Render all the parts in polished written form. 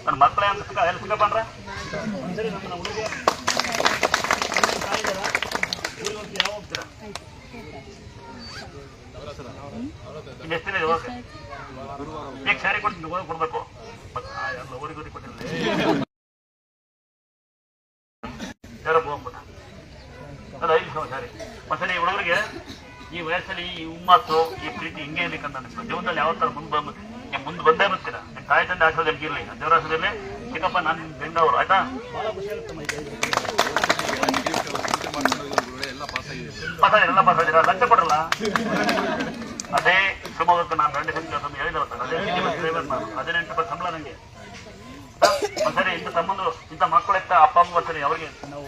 ನನ್ನ ಮಕ್ಕಳೇ ಅಂತ ಎಲ್ಲಿ ಸಿಕ್ಕಪ್ಪನ್ರ ಸರಿ ನಮ್ಮ ಹುಡುಗಿ ಯಾವ ಹೋಗ್ತೀರಾ ಎಷ್ಟಿದೆ ಹೋಗಿ ಈಗ ಸ್ಯಾರಿ ಕೊಡ್ತೀನಿ ಕೊಡ್ಬೇಕು ಎಲ್ಲ ಊರಿಗೆ ಕೊಟ್ಟಿಲ್ಲ ಯಾರಪ್ಪ ಹೋಗ್ಬಿಟ್ಟ ಅದು 5 ಸಾವಿರ ಸ್ಯಾರಿ ಮತ್ತೆ ಈ ಹುಡುಗರಿಗೆ ಈ ವಯಸ್ಸಲ್ಲಿ ಈ ಹುಮ್ಮಸ್ಸು ಈ ಪ್ರೀತಿ ಹಿಂಗೆ ಇರ್ಲಿಕ್ಕಂತ ನಿಮ್ಮ ಜೀವನದಲ್ಲಿ ಯಾವ ಥರ ಮುಂದೆ ಬಂದೇ ಬರ್ತೀರಾ ನಿಮ್ಮ ತಾಯಿ ತಂದೆ ಆಶ್ರದಲ್ಲಿ ಇರಲಿ ದೇವರ ಆಶ್ರದಲ್ಲಿ ಚಿಕ್ಕಪ್ಪ ನಾನು ಬೆಂಗಳೂರು ಆಯ್ತಾ ಭಾಳ ಖುಷಿ ಆಗುತ್ತೆ ಎಲ್ಲ ಪಾಸ್ ಆಗಿರ ಲಂಚ ಕೊಡಲ್ಲ ಅದೇ ಶಿವಮೊಗ್ಗಕ್ಕೆ ನಾನು 2 ಗಂಟೆ ಹೇಳಿದವತ್ತ ಅದೇ ಡ್ರೈವರ್ ನಾನು 18 ರೂಪಾಯಿ ಸಂಬಳ ನನಗೆ ಒಂದ್ಸರಿ ಇಂಥ ತಮ್ಮಂದು ಇಂಥ ಮಕ್ಕಳು ಎತ್ತ ಅಪ್ಪ ಅಮ್ಮ ಒಂದ್ಸರಿ ಅವರಿಗೆ ನಾವು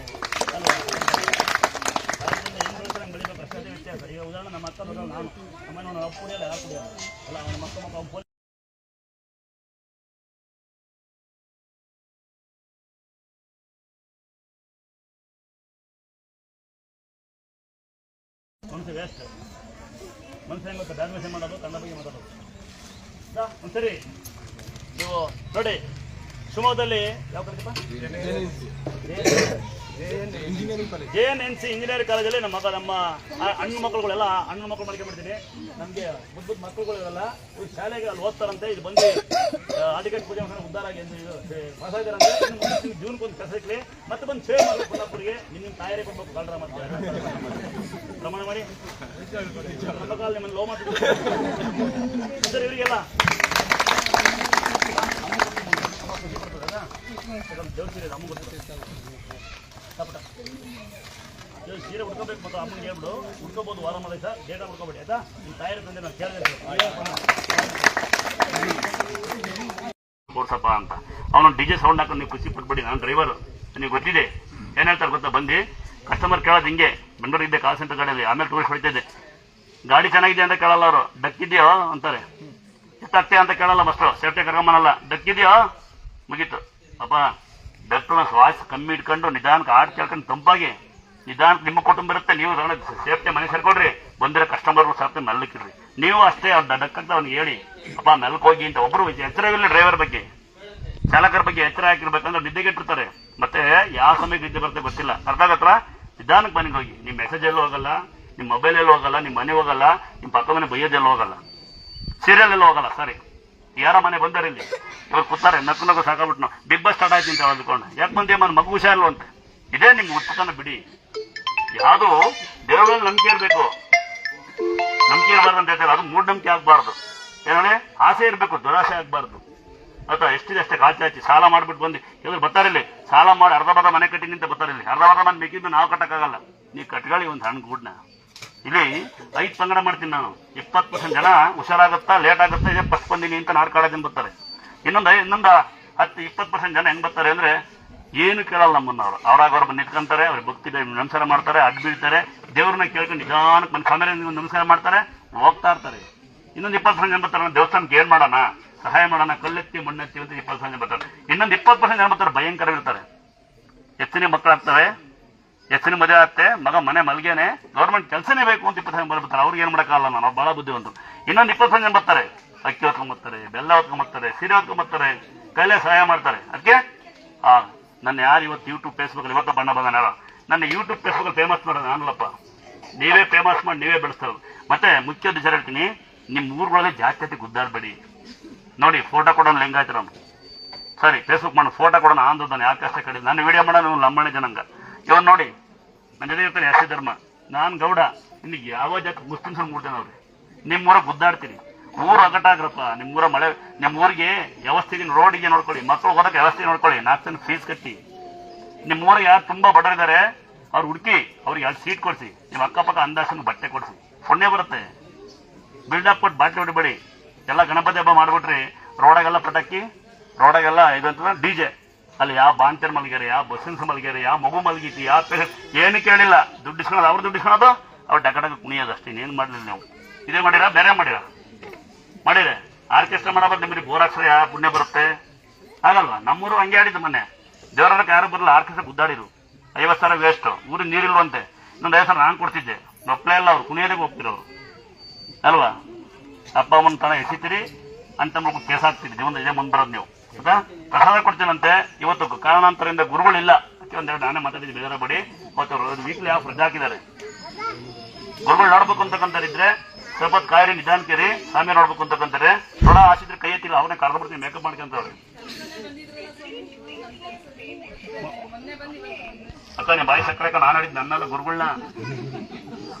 ಬೆಳಿಬೇಕು ಅಷ್ಟೇ ವ್ಯತ್ಯಾಸ ಈಗ ಉದಾಹರಣೆ ನಮ್ಮ ಅಕ್ಕ ನಾನು ನಮ್ಮನ್ನು ನಾವು ಕುಡಿಯಲ್ಲ ಯಾರು ಕುಡಿಯಲ್ಲ ಅಲ್ಲ ಅವನ ಮಕ್ಕಳು ಮನುಷ್ಯ ವೇಸ್ಟ್ ಮನುಷ್ಯ ಹೆಂಗೆ ಗೊತ್ತಾ ಬ್ಯಾಡ್ ಮೆಸೇಜ್ ಮಾಡೋದು ಕನ್ನಡ ಬಗ್ಗೆ ಮಾತಾಡೋದು ಒಂದ್ಸರಿ ನೀವು ನೋಡಿ ಶಿವಮೊಗ್ಗದಲ್ಲಿ ಯಾವ ಕಡೆಯಪ್ಪ JNNC ಇಂಜಿನಿಯರಿಂಗ್ ಕಾಲೇಜಲ್ಲಿ ನಮ್ಮ ಹಣ್ಣು ಮಕ್ಕಳುಗಳೆಲ್ಲ ಹಣ್ಣು ಮಕ್ಕಳು ಮಾಡ್ಕೊಂಡ್ಬಿಡ್ತೀನಿ ನಮಗೆ ಬುದ್ಧ ಮಕ್ಕಳುಗಳೆಲ್ಲ ಇವ್ರು ಶಾಲೆಗೆ ಅಲ್ಲಿ ಓದ್ತಾರಂತೆ ಇದು ಬಂದು ಆದಿಕಟ್ಟು ಪೂಜೆ ಉದ್ಧಾರ ಆಗಿ ಪಾಸ್ ಆಗಿದಾರಂತೆ ಜೂನ್ಗೆ ಒಂದು ಕೆಲಸ ಇಕ್ಲಿ ಮತ್ತೆ ಬಂದು ಸೇವ್ ಮಾಡಬೇಕು ಕೊಲ್ಲಾಪುರಿಗೆ ನಿಮ್ಮ ತಾಯರೇ ಕೊಡ್ಬೇಕು ಕಳ್ರ ಮತ್ತೆ ಪ್ರಮಾಣ ಮಾಡಿ ನಿಮ್ಮನ್ನು ಲೋ ಮಾಡ್ತಿದ್ದೀವಿ ಸರ್ ಇವರಿಗೆಲ್ಲ ದೇವಸ್ಥಾನ ಅಮ್ಮ ಗೊತ್ತಿಲ್ಲ ಸೀರೆ ಉಡ್ಕೋಬೇಕು ಮತ್ತು ಅಮ್ಮನಿಗೆ ಹೇಳ್ಬಿಡು ಉಡ್ಕೋಬೋದು ವಾರ ಮಾಡಿ ಸರ್ ಡೇಟಾ ಉಡ್ಕೋಬೇಡಿ ಆಯ್ತಾ ನಿಮ್ಮ ತಾಯಿರ ತಂದೆ ನಾನು ಕೇಳಿದೆ ಕೋರ್ಸಪ್ಪ ಅಂತ ಅವನು ಡಿಜೆ ಸೌಂಡ್ ಹಾಕೊಂಡು ನೀವು ಖುಷಿ ಪಟ್ಬಿಡಿ ನಾನು ಡ್ರೈವರು ನೀವು ಗೊತ್ತಿದೆ ಏನು ಹೇಳ್ತಾರೆ ಗೊತ್ತಾ ಬಂದು ಕಸ್ಟಮರ್ ಕೇಳೋದು ಹಿಂಗೆ ಬೆಂಗಳೂರು ಇದ್ದೆ ಕಾಲ್ ಸೆಂಟರ್ ಗಾಡಿಯಲ್ಲಿ ಆಮೇಲೆ ಟೂರಿಸ್ಟ್ ಹೊಡಿತಿದ್ದೆ ಗಾಡಿ ಚೆನ್ನಾಗಿದೆ ಅಂತ ಕೇಳಲ್ಲ ಅವರು ಡಕ್ಕಿದೆಯೋ ಅಂತಾರೆ ಎಷ್ಟಾಗ್ತೆ ಅಂತ ಕೇಳಲ್ಲ ಮಸ್ಟು ಸೇಫ್ಟಿ ಕರ್ಕೊಂಬನಲ್ಲ ಡಕ್ಕಿದೆಯೋ ಮುಗೀತು ಅಪ್ಪ ಡಾಕ್ಟರ್ನ ಶ್ವಾಸ ಕಮ್ಮಿ ಇಟ್ಕೊಂಡು ನಿಧಾನಕ್ಕೆ ಆಡ್ ಕೇಳ್ಕೊಂಡು ತಂಪಾಗಿ ನಿಧಾನಕ್ಕೆ ನಿಮ್ಮ ಕುಟುಂಬ ಇರುತ್ತೆ ನೀವು ಸೇಫ್ಟಿ ಮನೆ ಸೇರ್ಕೊಡ್ರಿ ಬಂದಿರೋ ಕಸ್ಟಮರ್ಗಳು ಸಾಕು ಮೆಲ್ಲಕ್ಕಿಡ್ರಿ ನೀವು ಅಷ್ಟೇ ಅವ್ರು ಡಕ್ಕಂತ ಅವ್ನಿಗೆ ಹೇಳಿ ಅಪ್ಪ ಮೆಲ್ಕ್ ಹೋಗಿ ಅಂತ ಒಬ್ಬರು ಎಚ್ಚರವಿಲ್ಲ ಡ್ರೈವರ್ ಬಗ್ಗೆ ಚಾಲಕರ ಬಗ್ಗೆ ಎಚ್ಚರ ಹಾಕಿರ್ಬೇಕಂದ್ರೆ ನಿದ್ದೆಗೆಟ್ಟಿರ್ತಾರೆ ಮತ್ತೆ ಯಾವ ಸಮಯಕ್ಕೆ ನಿದ್ದೆ ಬರುತ್ತೆ ಗೊತ್ತಿಲ್ಲ ಅರ್ಥ ಆಗತ್ರ ನಿಧಾನಕ್ಕೆ ಮನೆಗೆ ಹೋಗಿ ನಿಮ್ಮ ಮೆಸೇಜ್ ಎಲ್ಲೂ ಹೋಗಲ್ಲ ನಿಮ್ಮ ಮೊಬೈಲ್ ಎಲ್ಲೂ ಹೋಗಲ್ಲ ನಿಮ್ಮ ಮನೆ ಹೋಗಲ್ಲ ನಿಮ್ಮ ಪಕ್ಕ ಮನೆ ಬೈಯೋದೆಲ್ಲೂ ಹೋಗಲ್ಲ ಸೀರಿಯಲ್ ಎಲ್ಲೂ ಹೋಗಲ್ಲ ಸರಿ ಯಾರ ಮನೆ ಬಂದಾರೆ ಇಲ್ಲಿ ಇವ್ರು ಕೂತಾರೆ ನಕ್ಕು ಸಾಕಾಗ್ಬಿಟ್ಟು ನಾವು ಬಿಗ್ ಬಾಸ್ ಸ್ಟಾರ್ಟ್ ಆಯ್ತು ಅಂತ ಹೇಳ್ಕೊಂಡು ಯಾಕೆ ಬಂದೆ ಮಗು ಹುಷಾರಲ್ವ ಅಂತ ಇದೇ ನಿಮ್ಗೆ ಉತ್ಪನ್ನ ಬಿಡಿ ಯಾವುದು ದೇವರಲ್ಲಿ ನಂಬಿಕೆ ಇರಬೇಕು ನಂಬಿಕೆ ಇರಬಾರ್ದು ಅಂತ ಹೇಳ್ತಾರೆ ಅದು ಮೂಢನಂಬಿಕೆ ಆಗ್ಬಾರ್ದು ಏನೇ ಆಸೆ ಇರಬೇಕು ದುರಾಸೆ ಆಗ್ಬಾರ್ದು ಅಥವಾ ಎಷ್ಟಿದೆ ಅಷ್ಟೇ ಕಾಚಿ ಸಾಲ ಮಾಡ್ಬಿಟ್ಟು ಬಂದು ಇವ್ರು ಬರ್ತಾರಿಲ್ಲಿ ಸಾಲ ಮಾಡಿ ಅರ್ಧ ಮನೆ ಕಟ್ಟಿನಿ ಅಂತ ಬರ್ತಾರಿಲ್ಲಿ ಅರ್ಧ ಮನೆ ಬೇಕಿದ್ದು ನಾವು ಕಟ್ಟಕ್ಕಾಗಲ್ಲ ನೀವು ಕಟ್ಕೊಳ್ಳಿ ಒಂದು ಸಣ್ಣ ಗೂಡ್ನ ಇಲ್ಲಿ 5 ಪಂಗಡ ಮಾಡ್ತೀನಿ ನಾನು 20% ಜನ ಹುಷಾರಾಗುತ್ತಾ ಲೇಟ್ ಆಗುತ್ತಾ ಇದೇ ಫಸ್ಟ್ ಬಂದಿನಿ ಅಂತ ನಾಡ್ಕಾಡೋದನ್ನ ಬರ್ತಾರೆ ಇನ್ನೊಂದು 10-20% ಜನ ಹೆಂಗ್ ಬರ್ತಾರೆ ಅಂದ್ರೆ ಏನು ಕೇಳಲ್ಲ ನಮ್ಮನ್ನವರು ಅವ್ರಾಗ ಬಂದು ನಿಂತ್ಕೊಂತಾರೆ ಅವ್ರಿಗೆ ಭಕ್ತಿ ನಮಸ್ಕಾರ ಮಾಡ್ತಾರೆ ಅಡ್ಡ ಬೀಳ್ತಾರೆ ದೇವ್ರನ್ನ ಕೇಳ್ಕೊಂಡು ನಿಧಾನಕ್ಕೆ ಮನೆ ಕಾಮೇಲೆ ನಮಸ್ಕಾರ ಮಾಡ್ತಾರೆ ಹೋಗ್ತಾ ಇರ್ತಾರೆ ಇನ್ನೊಂದು 20% ಜನ ಬರ್ತಾರೆ ದೇವಸ್ಥಾನಕ್ಕೆ ಏನ್ ಮಾಡೋಣ ಸಹಾಯ ಮಾಡೋಣ ಕಲ್ಲೆತ್ತಿ ಮಣ್ಣೆತ್ತಿ ಅಂತ 20% ಜನ ಬರ್ತಾರೆ ಇನ್ನೊಂದು 20% ಜನ ಬರ್ತಾರೆ ಭಯಂಕರ ಇರ್ತಾರೆ ಹೆಚ್ಚಿನ ಮಕ್ಕಳಾಗ್ತವೆ ಹೆಚ್ಚಿನ ಮದುವೆ ಆಗ್ತೆ ಮಗ ಮನೆ ಮಲ್ಗೇನೆ ಗೌರ್ಮೆಂಟ್ ಕೆಲಸನೇ ಬೇಕು ಅಂತ 20% ಬರ್ತಾರೆ ಅವ್ರಿಗೆ ಏನ್ ಮಾಡೋಕ್ಕಾಗಲ್ಲ ನಾವು ಬಹಳ ಬುದ್ಧಿವಂತರು ಇನ್ನೊಂದು 20% ಜನ ಬರ್ತಾರೆ ಅಕ್ಕಿ ಹೊತ್ಕೊಂಡ್ಬರ್ತಾರೆ ಬೆಲ್ಲ ಹೊತ್ಕೊಂಡ್ಬರ್ತಾರೆ ಸೀರೆ ಹೊತ್ಕೊಂಡ್ಬರ್ತಾರೆ ಕೈಲೇ ಸಹಾಯ ಮಾಡ್ತಾರೆ ಅದಕ್ಕೆ ನನ್ನ ಯಾರು ಇವತ್ತು ಯೂಟ್ಯೂಬ್ ಫೇಸ್ಬುಕ್ ಇವತ್ತು ಬಣ್ಣ ಬಂದ ನನ್ನ ಯೂಟ್ಯೂಬ್ ಫೇಸ್ಬುಕ್ ಫೇಮಸ್ ಮಾಡೋದು ನಾನಲ್ಲಪ್ಪ ನೀವೇ ಫೇಮಸ್ ಮಾಡಿ ನೀವೇ ಬೆಳೆಸ್ತಾರೋದು ಮತ್ತೆ ಮುಖ್ಯ ವಿಚಾರ ಹೇಳ್ತೀನಿ ನಿಮ್ಮ ಊರುಗಳಲ್ಲಿ ಜಾತಿ ಗುದ್ದಾಡಬೇಡಿ ನೋಡಿ ಫೋಟೋ ಕೊಡೋಣ ಲಿಂಗಾಯ್ತು ನಮ್ಗೆ ಸರಿ ಫೇಸ್ಬುಕ್ ಮಾಡೋ ಫೋಟೋ ಕೊಡೋಣ ಆಂದೋದನ ಯಾಕೆ ಕಷ್ಟ ಕಡಿಮೆ ನಾನು ವಿಡಿಯೋ ಮಾಡೋಣ ನೀವು ಲಂಬಾಣಿ ಜನಾಂಗ ಇವನ್ ನೋಡಿ ನನ್ನ ಜೊತೆ ಇರ್ತಾರೆ ಎಷ್ಟೇ ಧರ್ಮ ನಾನು ಗೌಡ ಇನ್ನು ಯಾವ ಜಾತಿ ಮುಸ್ಲಿಮ್ಸ್ 3 ಜನ ಅವ್ರಿ ನಿಮ್ಮೂರ ಗುದ್ದಾಡ್ತೀನಿ ಊರು ಅಗಟಾಗ್ರಪ್ಪ ನಿಮ್ಮೂರ ಮಳೆ ನಿಮ್ಮೂರಿಗೆ ವ್ಯವಸ್ಥೆಗೆ ರೋಡಿಗೆ ನೋಡ್ಕೊಳ್ಳಿ ಮಕ್ಕಳು ಹೋದಕ್ಕೆ ವ್ಯವಸ್ಥೆ ನೋಡ್ಕೊಳ್ಳಿ 4 ಜನ ಫೀಸ್ ಕಟ್ಟಿ ನಿಮ್ಮೂರಿಗೆ ಯಾರು ತುಂಬಾ ಬಡರಿದ್ದಾರೆ ಅವ್ರು ಹುಡುಕಿ ಅವ್ರಿಗೆ 2 ಸೀಟ್ ಕೊಡಿಸಿ ನಿಮ್ಮ ಅಕ್ಕಪಕ್ಕ ಅಂದಾಜನ್ನು ಬಟ್ಟೆ ಕೊಡಿಸಿ ಪುಣ್ಯ ಬರುತ್ತೆ ಬಿಲ್ಡಪ್ ಕೊಟ್ಟು ಬಾಟ್ಲಿ ಹೊಡಿಬೇಡಿ ಎಲ್ಲ ಗಣಪತಿ ಹಬ್ಬ ಮಾಡ್ಬಿಟ್ರಿ ರೋಡಾಗೆಲ್ಲ ಪಟಾಕಿ ರೋಡಾಗೆಲ್ಲ ಇದಂತ ಡಿಜೆ ಅಲ್ಲಿ ಯಾವ ಬಾಂತೇರ್ ಮಲಗ್ಯಾರ ಯಾವ ಬಸ್ಸಿನ್ಸ್ ಮಲಗ್ಯಾರ ಯಾವ ಮಗು ಮಲಗೀತಿ ಯಾವ ಏನು ಕೇಳಿಲ್ಲ ದುಡ್ಡು ಇಸ್ಕೊಳ್ಳೋದು ಅವ್ರು ದುಡ್ಡು ಇಸ್ಕೊಳ್ಳೋದು ಅವ್ರು ಡಗಡಗ ಕುಣಿಯೋದು ಅಷ್ಟೇ ಇನ್ನೇನು ಮಾಡಲಿಲ್ಲ ನೀವು ಇದೇ ಮಾಡಿರಾ ಬೇರೆ ಮಾಡಿದ್ರೆ ಆರ್ಕೆಸ್ಟ್ರಾ ಮಾಡೋದು ನಿಮಗೆ ಬೋರ್ ಹಾಕ್ಸ್ರೆ ಯಾವ ಪುಣ್ಯ ಬರುತ್ತೆ ಆಗಲ್ವಾ ನಮ್ಮೂರು ಹಂಗೆ ಆಡಿದ್ದು ಮೊನ್ನೆ ದೇವರಕ್ಕೆ ಯಾರು ಬರಲ್ಲ ಆರ್ಕೆಸ್ಟ್ರಾ ಗುದ್ದಾಡಿರು 50,000 ವೇಸ್ಟ್ ಊರಿಗೆ ನೀರಿಲ್ವಂತೆ ಇನ್ನೊಂದು 5,000 ನಾನು ಕೊಡ್ತಿದ್ದೆ ನೊಪ್ಪಲೇ ಇಲ್ಲ ಅವ್ರು ಕುಣಿಯೋದಕ್ಕೆ ಹೋಗ್ತಿರೋರು ಅಲ್ವಾ ಅಪ್ಪ ಅಮ್ಮನ ತನ ಎಸಿತೀರಿ ಅಂತ ಕೇಸ್ ಹಾಕ್ತೀರಿ ಜೀವನ ಇದೇ ಮುಂದೆ ಬರೋದು ನೀವು ಆಯ್ತಾ ಪ್ರಸಾದ ಕೊಡ್ತೀನಂತೆ. ಇವತ್ತು ಕಾರಣಾಂತರದಿಂದ ಗುರುಗಳಿಲ್ಲ, ಒಂದೆರಡು ನಾನೇ ಮಾತಾಡಿದ್ದು ಬೇರೆ ಬಡಿ. ಅವತ್ತು ವೀಕ್ಲಿ ಆಫ್ ರಜಾ ಹಾಕಿದ್ದಾರೆ. ಗುರುಗಳು ನೋಡ್ಬೇಕು ಅಂತಕ್ಕಂಥರಿದ್ರೆ ಸ್ವಲ್ಪ ಕಾಯಿರಿ ನಿಧಾನಕೇರಿ ಸ್ವಾಮಿ ನೋಡ್ಬೇಕು ಅಂತಕ್ಕಂತಾರೆ. ನೋಡ ಆಸಿದ್ರೆ ಕೈ ಎತ್ತಿಲ್ಲ, ಅವನೇ ಕರ್ದು ಬಿಡ್ತೀನಿ ಮೇಕಪ್ ಮಾಡ್ಕೊಂತವ್ರೆ. ಅಕ್ಕ ನೀ ಬಾಯಿ ಸಕ್ಕರೆ ನಾನು ಆಡಿದ್ ನನ್ನೆಲ್ಲ ಗುರುಗಳನ್ನ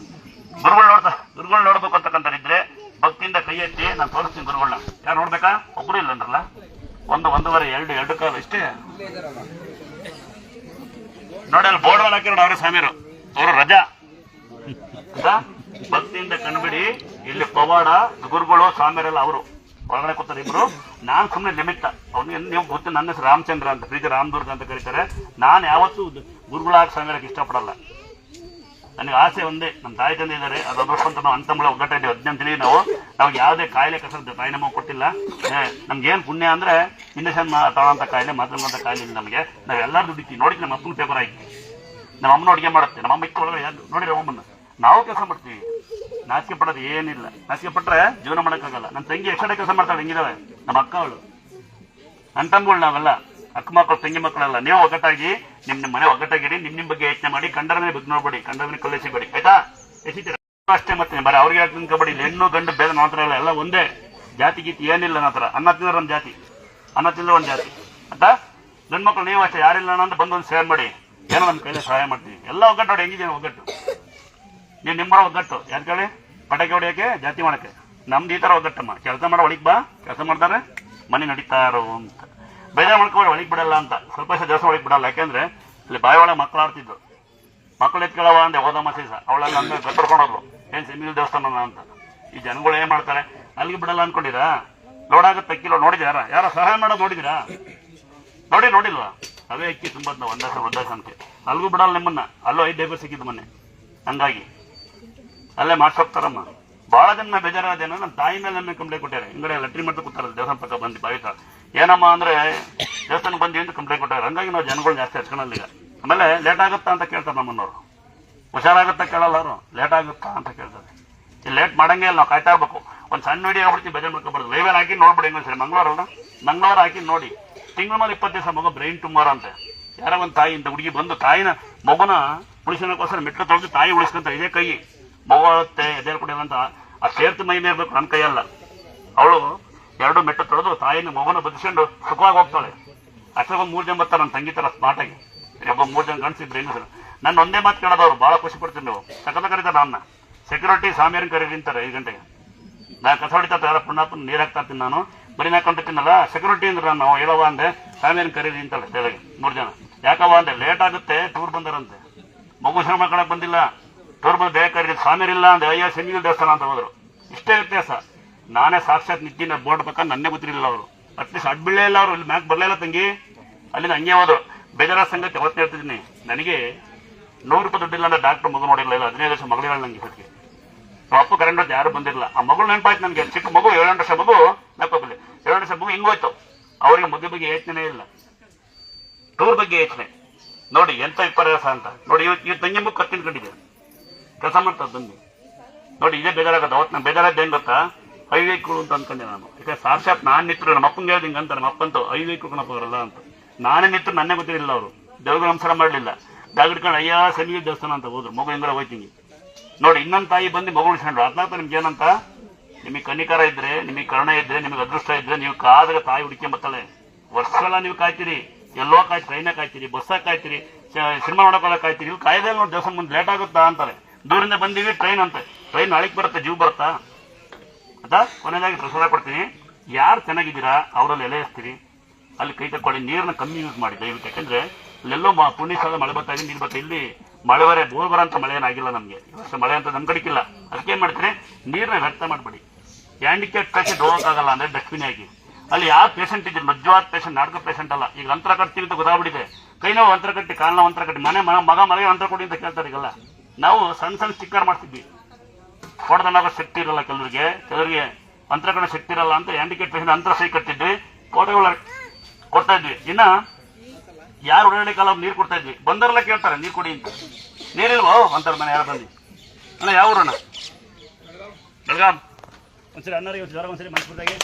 ಗುರುಗಳು ನೋಡ್ಬೇಕು ಅಂತಕ್ಕಂಥರಿದ್ರೆ ಭಕ್ತಿಯಿಂದ ಕೈ ಎತ್ತಿ ನಾನು ತೋರಿಸ್ತೀನಿ ಗುರುಗಳನ್ನ. ಯಾರು ನೋಡ್ಬೇಕಾ? ಒಬ್ರು ಇಲ್ಲ ಅಂದ್ರಲ್ಲ, ಒಂದೂವರೆ ಎರಡು ಕಾಲ ಇಷ್ಟೇ ನೋಡಿ. ಅಲ್ಲಿ ಬೋರ್ಡ್ ಹಾಕಿ ನೋಡಿ, ಅವರೇ ಸ್ವಾಮಿಯರು, ಅವರು ರಜಾ. ಭಕ್ತಿಯಿಂದ ಕಣ್ಬಿಡಿ. ಇಲ್ಲಿ ಪವಾಡ ಗುರುಗಳು ಸ್ವಾಮಿಯರೆಲ್ಲ ಅವರು ಒಳಗಡೆ ಕೂತಾರೆ ಇಬ್ರು. ನಾನ್ ಸುಮ್ಮನೆ ನಿಮಿತ್ತ. ಅವ್ನಿಗೆ ನೀವು ಗೊತ್ತು, ನನ್ನ ಹೆಸರು ರಾಮಚಂದ್ರ ಅಂತ, ಪ್ರೀತಿ ರಾಮದುರ್ಗ ಅಂತ ಕರೀತಾರೆ. ನಾನು ಯಾವತ್ತೂ ಗುರುಗಳಾಗಿ ಸ್ವಾಮಿಯರಕ್ಕೆ ಇಷ್ಟಪಡಲ್ಲ. ನನಗೆ ಆಸೆ ಒಂದೇ, ನಮ್ಮ ತಾಯಿ ತಂದೆ ಇದ್ದಾರೆ, ಅದು ಅದೃಷ್ಟ ಅಂತ ನಾವು ಅಂತಂಬಳ ಒಗ್ಗಟ್ಟ ಇದ್ದೀವಿ. 18 ನಾವು ನಮ್ಗೆ ಯಾವುದೇ ಕಾಯಿಲೆ ಕಸ ತಾಯಿ ನಮಗೆ ಕೊಟ್ಟಿಲ್ಲ. ನಮ್ಗೇನು ಪುಣ್ಯ ಅಂದ್ರೆ ಇಂಜೆಕ್ಷನ್ ತಗೊಳ್ಳೋಂಥ ಕಾಯಿಲೆ, ಮಾತಾಡುವಂಥ ಕಾಯಿಲೆ ಇಲ್ಲ ನಮಗೆ. ನಾವೆಲ್ಲರೂ ದುಡಿತೀವಿ. ನೋಡಿ ನಮ್ಮ ಅಪ್ಪನ ಪೇಪರ್ ಆಗಿ ನಮ್ಮ ಅಮ್ಮನ ಅಡುಗೆ ಮಾಡುತ್ತೆ, ನಮ್ಮ ಅಮ್ಮ ಇಟ್ಟು ಒಳಗಡೆ ನೋಡಿರಿ ಅಮ್ಮನ್ನ. ನಾವು ಕೆಲಸ ಮಾಡ್ತೀವಿ, ನಾಚಿಕೆ ಪಡೋದು ಏನಿಲ್ಲ. ನಾಚಿಕೆ ಪಟ್ರೆ ಜೀವನ ಮಾಡೋಕ್ಕಾಗಲ್ಲ. ನನ್ನ ತಂಗಿ ಎಷ್ಟೇ ಕೆಲಸ ಮಾಡ್ತಾಳೆ, ಹೆಂಗಿದಾವೆ ನಮ್ಮ ಅಕ್ಕ ಅವಳು. ನನ್ನ ತಂಗುಗಳು ನಾವೆಲ್ಲ ಅಕ್ಕ ಮಕ್ಕಳು ತಂಗಿ ಮಕ್ಕಳೆಲ್ಲ. ನೀವು ಒಗ್ಗಟ್ಟಾಗಿ ನಿಮ್ಮ ಮನೆ ಒಗ್ಗಟ್ಟಾಗಿರಿ. ನಿಮ್ಮ ಬಗ್ಗೆ ಯೋಚನೆ ಮಾಡಿ. ಕಂಡರನೇ ಬಗ್ಗೆ ನೋಡ್ಬೇಡಿ, ಕಂಡರನೇ ಕಲ್ಲೆಸಿಬೇಡಿ, ಆಯ್ತಾ? ಎಸಿತೀರ ಅಷ್ಟೇ. ಮತ್ತೆ ಬರೀ ಅವ್ರಿಗೆ ಯಾಕೆ ಕಬಡ್ಡಿ ಹೆಣ್ಣು ಗಂಡು ಭೇದ ಮಾತ್ರ ಇಲ್ಲ, ಎಲ್ಲ ಒಂದೇ. ಜಾತಿ ಗೀತಿ ಏನಿಲ್ಲ ನನ್ನ ಹತ್ರ. ಅನ್ನ ತಿಂದ್ರೆ ಒಂದು ಜಾತಿ, ಅನ್ನ ತಿಂದ್ರೆ ಒಂದು ಜಾತಿ, ಆಯ್ತಾ? ಗಂಡು ಮಕ್ಕಳು ನೀವು ಅಷ್ಟೇ, ಯಾರಿಲ್ಲ ಅಂತ ಬಂದು ಒಂದು ಸೇರ್ ಮಾಡಿ, ಏನೋ ನಮ್ಮ ಕೈಲಿ ಸಹಾಯ ಮಾಡ್ತೀವಿ. ಎಲ್ಲ ಒಗ್ಗಟ್ಟು ನೋಡಿ, ಹೆಂಗಿದ್ದೀನಿ ಒಗ್ಗಟ್ಟು. ನೀವು ನಿಮ್ಮ ಒಗ್ಗಟ್ಟು ಯಾರು ಕೇಳಿ? ಪಟಾಕಿ ಹೊಡಿಯೋಕೆ, ಜಾತಿ ಮಾಡಕ್ಕೆ. ನಮ್ದು ಈ ಥರ ಒಗ್ಗಟ್ಟಮ್ಮ. ಕೆಲಸ ಮಾಡೋ ಒಳಗೆ ಬಾ, ಕೆಲಸ ಮಾಡ್ತಾರೆ, ಮನೆ ನಡೀತಾರೋ ಅಂತ. ಬೇಜಾರು ಮಾಡ್ಕೊಂಡು ಒಳಗೆ ಬಿಡಲ್ಲ ಅಂತ. ಸ್ವಲ್ಪ ಜಾಸ್ತಿ ಒಳಗೆ ಬಿಡಲ್ಲ. ಯಾಕೆಂದ್ರೆ ಇಲ್ಲಿ ಬಾಯಿ ಒಳಗೆ ಮಕ್ಕಳು ಆಡ್ತಿದ್ರು. ಮಕ್ಕಳು ಎತ್ಕೊಳ್ಳವ ಅಂದೆ ಹೋದಮ್ಮ ಸೀಸ. ಅವಳೆಲ್ಲ ಹಂಗೆ ಕಟ್ಕೊಂಡೋದ್ರು, ಏನ್ ಸೆಮಿಲ್ ದೇವಸ್ಥಾನ ಅಂತ. ಈ ಜನಗಳು ಏನ್ ಮಾಡ್ತಾರೆ, ಅಲ್ಲಿಗೆ ಬಿಡಲ್ಲ ಅನ್ಕೊಂಡಿರಾ? ಲೋಡ್ ಆಗುತ್ತೆ ಅಕ್ಕಿ ಲೋಡ್ ನೋಡಿದ್ಯಾರ? ಯಾರ ಸಹಾಯ ಮಾಡೋದು ನೋಡಿದಿರಾ? ನೋಡಿಲ್ವಾ? ಅವೇ ಅಕ್ಕಿ ತುಂಬ ವೃದ್ಧಾಶ್ರಮಕ್ಕೆ. ಅಲ್ಲಿಗೂ ಬಿಡಲ್ಲ ನಿಮ್ಮನ್ನ. ಅಲ್ಲೂ 5 ಡೇಬರ್ ಸಿಕ್ಕಿದ್ದು ಮೊನ್ನೆ. ಹಂಗಾಗಿ ಅಲ್ಲೇ ಮಾಡ್ಸೋಗ್ತಾರಮ್ಮ. ಬಹಳ ಜನ ಬೇಜಾರಾದೇನೋ, ನನ್ನ ತಾಯಿ ಮೇಲೆ ನಮಗೆ ಕಂಪ್ಲೇಂಟ್ ಕೊಟ್ಟಾರೆ. ಹಿಂಗಡೆ ಲೆಟ್ರಿ ಮಾಡ್ತಾ ಕೂತಾರ ದೇವಸ್ಥಾನ ಪಕ್ಕ ಬಂದು ಬಾಯಿತ. ಏನಮ್ಮ ಅಂದ್ರೆ ದೇವಸ್ಥಾನಕ್ಕೆ ಬಂದಿ ಅಂತ ಕಂಪ್ಲೇಂಟ್ ಕೊಟ್ಟಾರೆ. ಹಂಗಾಗಿ ನಾವು ಜನಗಳು ಜಾಸ್ತಿ ಹಚ್ಕೊಳ್ಳಲ್ಲ ಈಗ. ಆಮೇಲೆ ಲೇಟ್ ಆಗುತ್ತಾ ಅಂತ ಕೇಳ್ತಾರೆ ನಮ್ಮನ್ನವರು. ಹುಷಾರಾಗುತ್ತಾ ಕೇಳಲ್ಲ ಅವರು, ಲೇಟ್ ಆಗುತ್ತಾ ಅಂತ ಕೇಳ್ತಾರೆ. ಇಲ್ಲಿ ಲೇಟ್ ಮಾಡಂಗೆ ಇಲ್ಲ, ನಾವು ಕಾಯ್ತಾ ಇರ್ಬೇಕು. ಒಂದು ಸಣ್ಣ ವಿಡಿಯೋ ಆಗ್ಬಿಡ್ತೀವಿ, ಬೇಜಾರು ಮಾಡ್ಕೊಬಾರ್ದು. ಲೈವಲ್ಲಿ ಹಾಕಿ ನೋಡ್ಬಿಡಿ. ಹೆಂಗ ಸರಿ ಮಂಗಳವಾರ ಹಾಕಿ ನೋಡಿ. ತಿಂಗಳ ಮೇಲೆ 20 ದಿವಸ ಮಗು ಬ್ರೈನ್ ಟ್ಯೂಮರ್ ಅಂತ. ಯಾರೋ ಒಂದು ತಾಯಿ ಇಂತ ಹುಡುಗಿ ಬಂದು ತಾಯಿನ ಮಗುನ ಉಳಿಸೋಕ್ಕೋಸ್ಕರ ಮೆಟ್ಲು ತೊಳೆದು ತಾಯಿ ಉಳಿಸ್ಕೊಂತ ಇದೇ ಕೈ ಮಗು ಅಳುತ್ತೆ ಎದೆ ಕೊಡಿಲ್ಲ ಅಂತ. ಆ ಸೇರ್ತು ಮೈ ಮೇಲೆ ಇರ್ಬೇಕು, ನನ್ನ ಕೈಯಲ್ಲ. ಅವಳು 2 ಮೆಟ್ಟು ತೊಳೆದು ತಾಯಿನ ಮಗುನ ಬದಿಸ್ಕೊಂಡು ಸುಖವಾಗಿ ಹೋಗ್ತಾಳೆ. ಅಷ್ಟೇ ಒಂದು 3 ಜನ ಬರ್ತಾರೆ ನನ್ನ ತಂಗಿ ತರ ಸ್ಮಾರ್ಟ್ ಆಗಿ. ಒಬ್ಬ 3 ಜನ ಗಂಡಸಿದ್ರು ಹೆಂಗಸರು. ನನ್ನ ಒಂದೇ ಮಾತು ಕೇಳೋದವ್ರು ಭಾಳ ಖುಷಿ ಪಡ್ತೀನಿ. ನೀವು ಸಕಲ ಕರೀತಾರೆ ನನ್ನ ಸೆಕ್ಯೂರಿಟಿ ಸ್ವಾಮಿಯರನ್ನ ಕರೀರಿ ಅಂತಾರೆ 5 ಗಂಟೆಗೆ. ನಾನು ಕಸ ಹೊಡಿತಾ ಯಾರ ಪುಣ್ಣಪ್ಪನ ನೀರು ಹಾಕ್ತಾ ಇರ್ತೀನಿ. ನಾನು ಬರೀ ಹಾಕೊಂಡಿರ್ತೀನಲ್ಲ, ಸೆಕ್ಯೂರಿಟಿ ಅಂದ್ರೆ ನಾವು ಹೇಳವ ಅಂದೆ ಸ್ವಾಮಿಯರನ್ನ ಕರೀರಿ ಅಂತಾಳೆ ಬೆಳಗ್ಗೆ 3 ಜನ. ಯಾಕವ ಅಂದೆ ಲೇಟ್ ಆಗುತ್ತೆ, ಟೂರ್ ಬಂದಾರಂತೆ. ಮಗು ಶ್ರಮ ಮಾಡ್ಕೊಳಕ್ ಬಂದಿಲ್ಲ, ಟೂರ್ ಬಂದು ಬೇಗ ಕರೀರಿ. ಸ್ವಾಮಿಯರಿಲ್ಲ ಅಂದೆ, ಅಯ್ಯೋ ಸೆಮಿಲ್ ದೇವಸ್ಥಾನ ಅಂತ ಹೋದ್ರು. ಇಷ್ಟೇ ವ್ಯತ್ಯಾಸ. ನಾನೇ ಸಾಕ್ಷಾತ್ ನಿಂತಿನ ಬೋರ್ಡ್ ಬೇಕಾದ್ರೆ ನನ್ನೇ ಗೊತ್ತಿರಲಿಲ್ಲ ಅವರು. ಅಟ್ಲೀಸ್ಟ್ ಅಡ್ಬಿಳ್ಳೇ ಇಲ್ಲ ಅವರು. ಇಲ್ಲಿ ಮ್ಯಾಕ್ ಬರಲಿಲ್ಲ ತಂಗಿ, ಅಲ್ಲಿಂದ ಹಂಗೆ ಹೋದ್ರು. ಬೇಜಾರ ಸಂಗತಿ ಅವತ್ತು ಹೇಳ್ತಿದ್ದೀನಿ. ನನಗೆ 100 ರೂಪಾಯಿ ದುಡ್ಡಿಲ್ಲ ಅಂದ್ರೆ ಡಾಕ್ಟರ್ ಮಗು ನೋಡಿರಲಿಲ್ಲ. 15 ವರ್ಷ ಮಗಳಿರಲ್ಲ ನಂಗೆ ಸದ್ಯಕ್ಕೆ. ಅಪ್ಪು ಕರೆಂಟ್ ಹೊತ್ತು ಯಾರು ಬಂದಿರಲಿಲ್ಲ. ಆ ಮಗಳು ನೆನಪಾಯ್ತು ನನಗೆ. ಚಿಕ್ಕ ಮಗು 7 ವರ್ಷ ಮಗು ನೆನಪಲ್ಲಿ 7 ವರ್ಷ ಮಗು ಹಿಂಗೋಯ್ತು. ಅವರಿಗೆ ಮದುವೆ ಬಗ್ಗೆ ಯೋಚನೆ ಇಲ್ಲ, ಟೂರ್ ಬಗ್ಗೆ ಯೋಚನೆ. ನೋಡಿ ಎಂತ ವಿಪರ್ಯಾಸ ಅಂತ. ನೋಡಿ ಇವ್ ತಂಗಿ ಮಗು ಕತ್ತಿನ ಕಂಡಿದೆ, ಕೆಲಸ ಮಾಡ್ತಾರೆ ತಂಗಿ. ನೋಡಿ ಇದೇ ಬೇಜಾರಾಗತ್ತೆ. ಅವತ್ತು ನಾನು ಬೇಜಾರಾದ ಏನ್ ಗೊತ್ತಾ, ಐವೈಕ್ಳು ಅಂತ ಅನ್ಕೊಂಡೆ ನಾನು. ಯಾಕಂದ್ರೆ ಸಾಕ್ಷಾತ್ ನಾನ್ ನಿಂತರು ನಮ್ಮ ಅಪ್ಪಂಗೆ ಹೇಳ್ದಿಂಗ ಅಂತಾರೆ. ನಮ್ಮ ಅಪ್ಪಂತೂ ಐವೈಕ್ಳು ಕಣಪ್ಪವರಲ್ಲ ಅಂತ. ನಾನೇ ನಿಂತರು ನನ್ನೇ ಗೊತ್ತಿರಲಿಲ್ಲ. ಅವರು ದೇವ್ರಿಗೆ ನಮಸ್ಕಾರ ಮಾಡಲಿಲ್ಲ. ಬ್ಯಾಗ್ ಹಿಡ್ಕೊಂಡು ಅಯ್ಯ ಸೆಮಿಗೆ ದೇವಸ್ಥಾನ ಅಂತ ಹೋದ್ರು. ಮಗು ಹೆಂಗಾರ ಹೋಯ್ತಿಂಗಿ. ನೋಡಿ ಇನ್ನೊಂದು ತಾಯಿ ಬಂದು ಮಗು ಉಳಿಸ್ಕೊಂಡ್ರು. ಅದ್ನಾತ ನಿಮ್ಗೆ ಏನಂತ, ನಿಮಗೆ ಕನಿಕರ ಇದ್ರೆ, ನಿಮಗೆ ಕರುಣೆ ಇದ್ರೆ, ನಿಮಗೆ ಅದೃಷ್ಟ ಇದ್ರೆ ನೀವು ಕಾದಾಗ ತಾಯಿ ಹುಡುಕಿ ಬರ್ತಾಳೆ. ವರ್ಷಗಳ ನೀವು ಕಾಯ್ತೀರಿ, ಎಲ್ಲೋ ಕಾಯ್ತೀರಿ, ಟ್ರೈನಾಗ ಕಾಯ್ತೀರಿ, ಬಸ್ಸಾಗ ಕಾಯ್ತೀರಿ, ಸಿನಿಮಾ ನೋಡೋಕೆಲ್ಲ ಕಾಯ್ತೀರಿ. ಇಲ್ಲಿ ಕಾಯ್ದೆ ನೋಡಿ ದೇವಸ್ಥಾನ ಮುಂದೆ ಲೇಟ್ ಆಗುತ್ತಾ ಅಂತಾರೆ. ದೂರಿಂದ ಬಂದೀವಿ ಟ್ರೈನ್ ಅಂತ. ಟ್ರೈನ್ ನಾಳೆಗೆ ಬರುತ್ತೆ, ಜೀವ ಬರುತ್ತಾ ಅದ. ಕೊನೆಯದಾಗಿ ಪ್ರಸಾದ ಕೊಡ್ತೀನಿ. ಯಾರು ಚೆನ್ನಾಗಿದ್ದೀರಾ ಅವರಲ್ಲಿ ಎಲೆ ಎಸ್ತೀರಿ, ಅಲ್ಲಿ ಕೈ ತಕ್ಕೊಳ್ಳಿ. ನೀರನ್ನ ಕಮ್ಮಿ ಯೂಸ್ ಮಾಡಿ ದಯವಿಟ್ಟು. ಯಾಕಂದ್ರೆ ಇಲ್ಲೆಲ್ಲೋ ಪುಣ್ಯ ಸ್ಥಳ ಮಳೆ ಬರ್ತಾ ಇದೆ, ನೀರು ಬರ್ತಾ. ಇಲ್ಲಿ ಮಳೆ ಬೋರ್ ಬರೋಂಥ ಮಳೆ ಏನಾಗಿಲ್ಲ ನಮಗೆ ಈ ವರ್ಷ. ಮಳೆ ಅಂತ ನಮ್ ಕಡಿಕಿಲ್ಲ. ಅದಕ್ಕೇನ್ ಮಾಡ್ತೀರಿ, ನೀರನ್ನ ವ್ಯರ್ಥ ಮಾಡಬೇಡಿ. ಹ್ಯಾಂಡಿಕ್ಯಾಪ್ ಪೇಷಂಟ್ ಹೋಗೋಕ್ಕಾಗಲ್ಲ ಅಂದ್ರೆ ಡಸ್ಟ್ಬಿನ್ ಹಾಕಿ. ಅಲ್ಲಿ ಯಾವ ಪೇಷಂಟ್ ಇದ್ರು, ನಿಜವಾದ ಪೇಷಂಟ್, ನಾಟಕ ಪೇಷಂಟ್ ಅಲ್ಲ. ಈಗ ಅಂತರ ಕಟ್ತೀವಿ ಅಂತ ಗೊತ್ತಾಗ್ಬಿಟ್ಟಿದೆ. ಕೈ ನೋವು ಅಂತರ ಕಟ್ಟಿ, ಕಾಲ್ ನೋವು ಅಂತರ ಕಟ್ಟಿ, ಮಗ ಮನೆಗೆ ಅಂತರ ಕೊಡಿ ಅಂತ ಕೇಳ್ತಾರೆ. ಈಗಲ್ಲ ನಾವು ಸಣ್ಣ ಸ್ಟಿಕ್ಕರ್ ಮಾಡ್ತಿದ್ವಿ. ಫೋಟೋದನ್ನಾಗೋ ಶಕ್ತಿ ಇರಲ್ಲ ಕೆಲವರಿಗೆ ಅಂತರ ಕಡೆ ಶಕ್ತಿ ಇರಲ್ಲ ಅಂತ ಹ್ಯಾಂಡಿಕ್ಯಾಪ್ ಪೇಷಂಟ್ ಅಂತರ ಸೈ ಕಟ್ತಿದ್ವಿ, ಫೋಟೋಗಳ ಕೊಡ್ತಾ ಇದ್ವಿ. ಇನ್ನ ಯಾರು ಒಳ್ಳೆ ಕಾಲ ನೀರು ಕೊಡ್ತಾ ಇದ್ವಿ. ಬಂದರೆಲ್ಲ ಕೇಳ್ತಾರೆ ನೀರು ಕೊಡಿ ಅಂತ. ನೀರಿಲ್ವೋ ಅಂತಾರೆ ಮನೆ ಯಾರು ಬಂದು. ಅಣ್ಣ ಯಾವ ಊರಣ್ಣ? ಬೆಳಗಾಂ. ಒಂದ್ಸರಿ ಅಣ್ಣರಿಗೆ ಜ್ವರ ಒಂದ್ಸರಿ ಮನಸ್ಬಿಟ್ಟಾಗೆ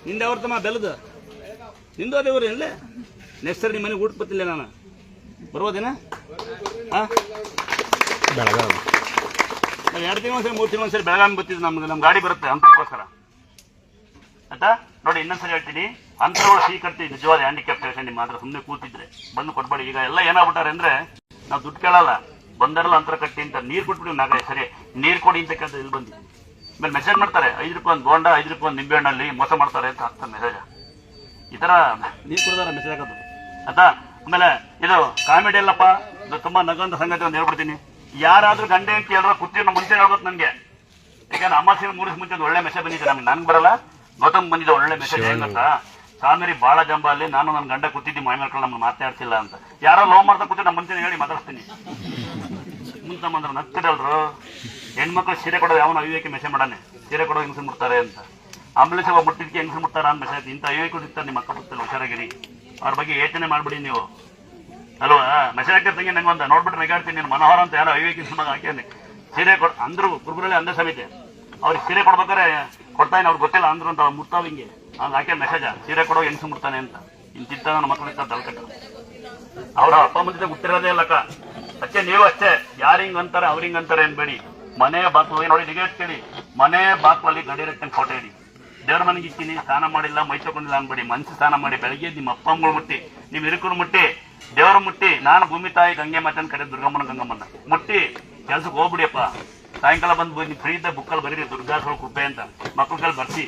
ನಿಂದೆ ಅವ್ರತಮ್ಮ ಬೆಲ್ಲದು ನಿಂದು ಅದೇ ಊರು ಇಲ್ಲೇ ನೆಕ್ಸ್ಟ್ ಸರಿ ನಿಮ್ಮ ಮನೆಗೆ ಊಟ ಬರ್ತಿಲ್ಲ ನಾನು ಬರ್ಬೋದೇನಾ? ಹಾಂ ಬೆಳಗಾವಿ ನಾವು 2 ತಿಂಗಳು ಒಂದ್ಸರಿ 3 ತಿಂಗಳು ಒಂದ್ಸರಿ ಬೆಳಗಾವಿ ಬರ್ತಿದ್ದು ನಮ್ಮ ಗಾಡಿ ಬರುತ್ತೆ ಅಂತಕ್ಕೋಸ್ಕರ ಆಯ್ತಾ. ನೋಡಿ ಇನ್ನೊಂದ್ಸರಿ ಹೇಳ್ತೀನಿ, ಅಂತರಗಳು ಸ್ವೀಕರಿಸಿ ನಿಜವಾದ ಹ್ಯಾಂಡಿಕ್ಯಾಪ್ ಪೇಷಂಟ್ ನಿಮ್ಮ ಮಾತ್ರ ಸುಮ್ಮನೆ ಕೂತಿದ್ರೆ ಬಂದು ಕೊಡ್ಬೇಡಿ. ಈಗ ಎಲ್ಲ ಏನಾಗ್ಬಿಟ್ಟಾರೆ ಅಂದ್ರೆ ನಾವು ದುಡ್ಡು ಕೇಳಲ್ಲ, ಬಂದರಲ್ಲ ಅಂತರ ಕಟ್ಟಿ ಅಂತ ನೀರು ಕೊಟ್ಬಿಟ್ಟು ನಾಗೇ ಸರಿ ನೀರು ಕೊಡಿ ಅಂತ ಕೇಳ್ತಾ ಇಲ್ಲಿ ಬಂದು ಆಮೇಲೆ ಮೆಸೇಜ್ ಮಾಡ್ತಾರೆ 5 ರೂಪಾಯಿ ಒಂದು ಬೋಂಡ 5 ರೂಪಾಯಿ ಒಂದು ನಿಂಬೆಹಣ್ಣಲ್ಲಿ ಮೋಸ ಮಾಡ್ತಾರೆ ಅಂತ ಹಾಕ್ತಾರೆ ಮೆಸೇಜ್. ಈ ತರ ನೀರು ಕೊಡ್ದಾರ ಮೆಸೇಜ್ ಹಾಕೋದು ಆಯ್ತಾ. ಆಮೇಲೆ ಇದು ಕಾಮಿಡಿ ಅಲ್ಲಪ್ಪ, ಇದು ತುಂಬಾ ನಗಂತ ಸಂಗತಿ ಒಂದು ಹೇಳ್ಬಿಡ್ತೀನಿ. ಯಾರಾದ್ರೂ ಗಂಡೆ ಅಂತ ಹೇಳಿದ್ರೆ ಕೂತಿರೋ ಮುಂಚೆ ಹೇಳ್ಬೇಕು ನನಗೆ, ಯಾಕಂದ್ರೆ ಅಮಾವಾಸ್ಯೆ 3 ದಿವಸ ಮುಂಚೆ ಒಂದು ಒಳ್ಳೆ ಮೆಸೇಜ್ ಬಂದಿದೆ ನನ್ಗೆ ಬರಲ್ಲ, ಗೌತಮ್ ಬಂದಿದೆ ಒಳ್ಳೆ ಮೆಸೇಜ್ ಏನ್ ಗೊತ್ತಾ, ಸಾಮೇರಿ ಬಾಳ ಜಂಬ ಅಲ್ಲಿ ನಾನು ನನ್ನ ಗಂಡ ಕೂತಿದ್ದಿ ಮೈ ಮಾಡ್ಕೊಂಡು ನಮ್ಗೆ ಮಾತಾಡ್ತಿಲ್ಲ ಅಂತ. ಯಾರೋ ಲವ್ ಮಾಡ್ತಾ ಕೂತಿ ನಮ್ಮ ಮುಂಚೆ ಹೇಳಿ ಮಾತಾಡ್ತೀನಿ ಮುಂತಮ್ಮಂದ್ರೆ ನಗ್ತಿರಲ್ರು. ಹೆಣ್ಮಕ್ಳು ಸೀರೆ ಕೊಡೋದು ಯಾವನ ಅವಿವೇಕಿ ಮೆಸೇಜ್ ಮಾಡಾನೆ, ಸೀರೆ ಕೊಡೋ ಹೆಂಗಸು ಮುಟ್ತಾರೆ ಅಂತ, ಆಂಬುಲೆನ್ಸ್ ಮುಟ್ಟಿದ್ಕೆ ಹೆಂಗಸು ಮುಟ್ತಾರ ಅಂತ ಮೆಸೇಜ್. ಇಂಥ ಅವಿವೇಕರು ಇರ್ತಾರೆ ನಿಮ್ಮ ಅಕ್ಕ ಪಕ್ಕದಲ್ಲಿ, ಹುಷಾರಾಗಿರಿ. ಅವ್ರ ಬಗ್ಗೆ ಯೋಚನೆ ಮಾಡ್ಬಿಡಿ ನೀವು ಅಲ್ವಾ. ಮೆಸೇಜ್ ಹಾಕಿರ್ತೀನಿ ನಂಗೆ ಒಂದು ನೋಡ್ಬಿಟ್ಟು ನೆಗಾಡ್ತೀನಿ, ನೀನು ಮನೋಹರ ಅಂತ ಯಾರೋ ಅವಿವೇಕಿ ಸಿನಿಮಾಗ ಹಾಕಿದ್ದೀನಿ. ಸೀರೆ ಕೊಡ್ ಅಂದ್ರು ಗುರುಗಳಲ್ಲಿ ಅಂದ ಸಮಿತಿ ಅವ್ರಿಗೆ ಸೀರೆ ಕೊಡ್ಬೇಕಾರೆ ಕೊಡ್ತಾನೆ, ಅವ್ರಿಗೆ ಗೊತ್ತಿಲ್ಲ ಅಂದ್ರು ಅಂತ ಮುಟ್ತಾವ ಹಿಂಗೆ ಹಂಗೆ ಹಾಕಿ ಮೆಸೇಜ ಸೀರೆ ಕೊಡೋ ಹೆಂಗಸು ಮುಟ್ತಾನೆ ಅಂತ. ಇಂತಿದ್ದ ನನ್ನ ಮಕ್ಕಳು ಇರ್ತಾರೆ ದಲ್ಕಟ್ಟ, ಅವ್ರ ಅಪ್ಪ ಮುಂದೆ ಹುಟ್ಟಿರೋದೇ ಅಲ್ಲಕ್ಕ. ಅಷ್ಟೇ ನೀವು ಅಷ್ಟೇ, ಯಾರು ಹಿಂಗ್ ಅಂತಾರೆ ಅವ್ರ ಹಿಂಗ್ ಅಂತಾರೆ ಅನ್ಬೇಡಿ. ಮನೆ ಬಾಕ್ಲು ನೋಡಿ ನಿಗೇಟ್ ಕೇಳಿ, ಮನೆ ಬಾಕ್ಲಲ್ಲಿ ಗಡಿ ರಟ್ಟಂಗೆ ಫೋಟೋ ಇಡಿ. ದೇವ್ರ ಮನೆಗೆ ಇಕ್ತೀನಿ, ಸ್ನಾನ ಮಾಡಿಲ್ಲ ಮೈ ತಗೊಂಡಿಲ್ಲ ಅನ್ಬೇಡಿ. ಮನ್ಸು ಸ್ನಾನ ಮಾಡಿ ಬೆಳಗ್ಗೆ ನಿಮ್ಮ ಅಪ್ಪ ಅಮ್ಮಗಳು ಮುಟ್ಟಿ, ನಿಮ್ ಹಿರಿಕರು ಮುಟ್ಟಿ, ದೇವ್ರು ಮುಟ್ಟಿ, ನಾನು ಭೂಮಿ ತಾಯಿ ಗಂಗೆ ಮಾತನ್ ಕಡೆ ದುರ್ಗಮ್ಮನ ಗಂಗಮ್ಮನ ಮುಟ್ಟಿ ಕೆಲ್ಸಕ್ಕೆ ಹೋಗ್ಬಿಡಿಯಪ್ಪ. ಸಾಯಂಕಾಲ ಬಂದು ನೀವು ಫ್ರೀ ಇದ್ದ ಬುಕ್ಕಲ್ಲಿ ಬರೀರಿ ದುರ್ಗಾಸಗಳು ಕೃಪೆ ಅಂತ ಮಕ್ಕಳ ಕೈಲಿ ಬರ್ಸಿ.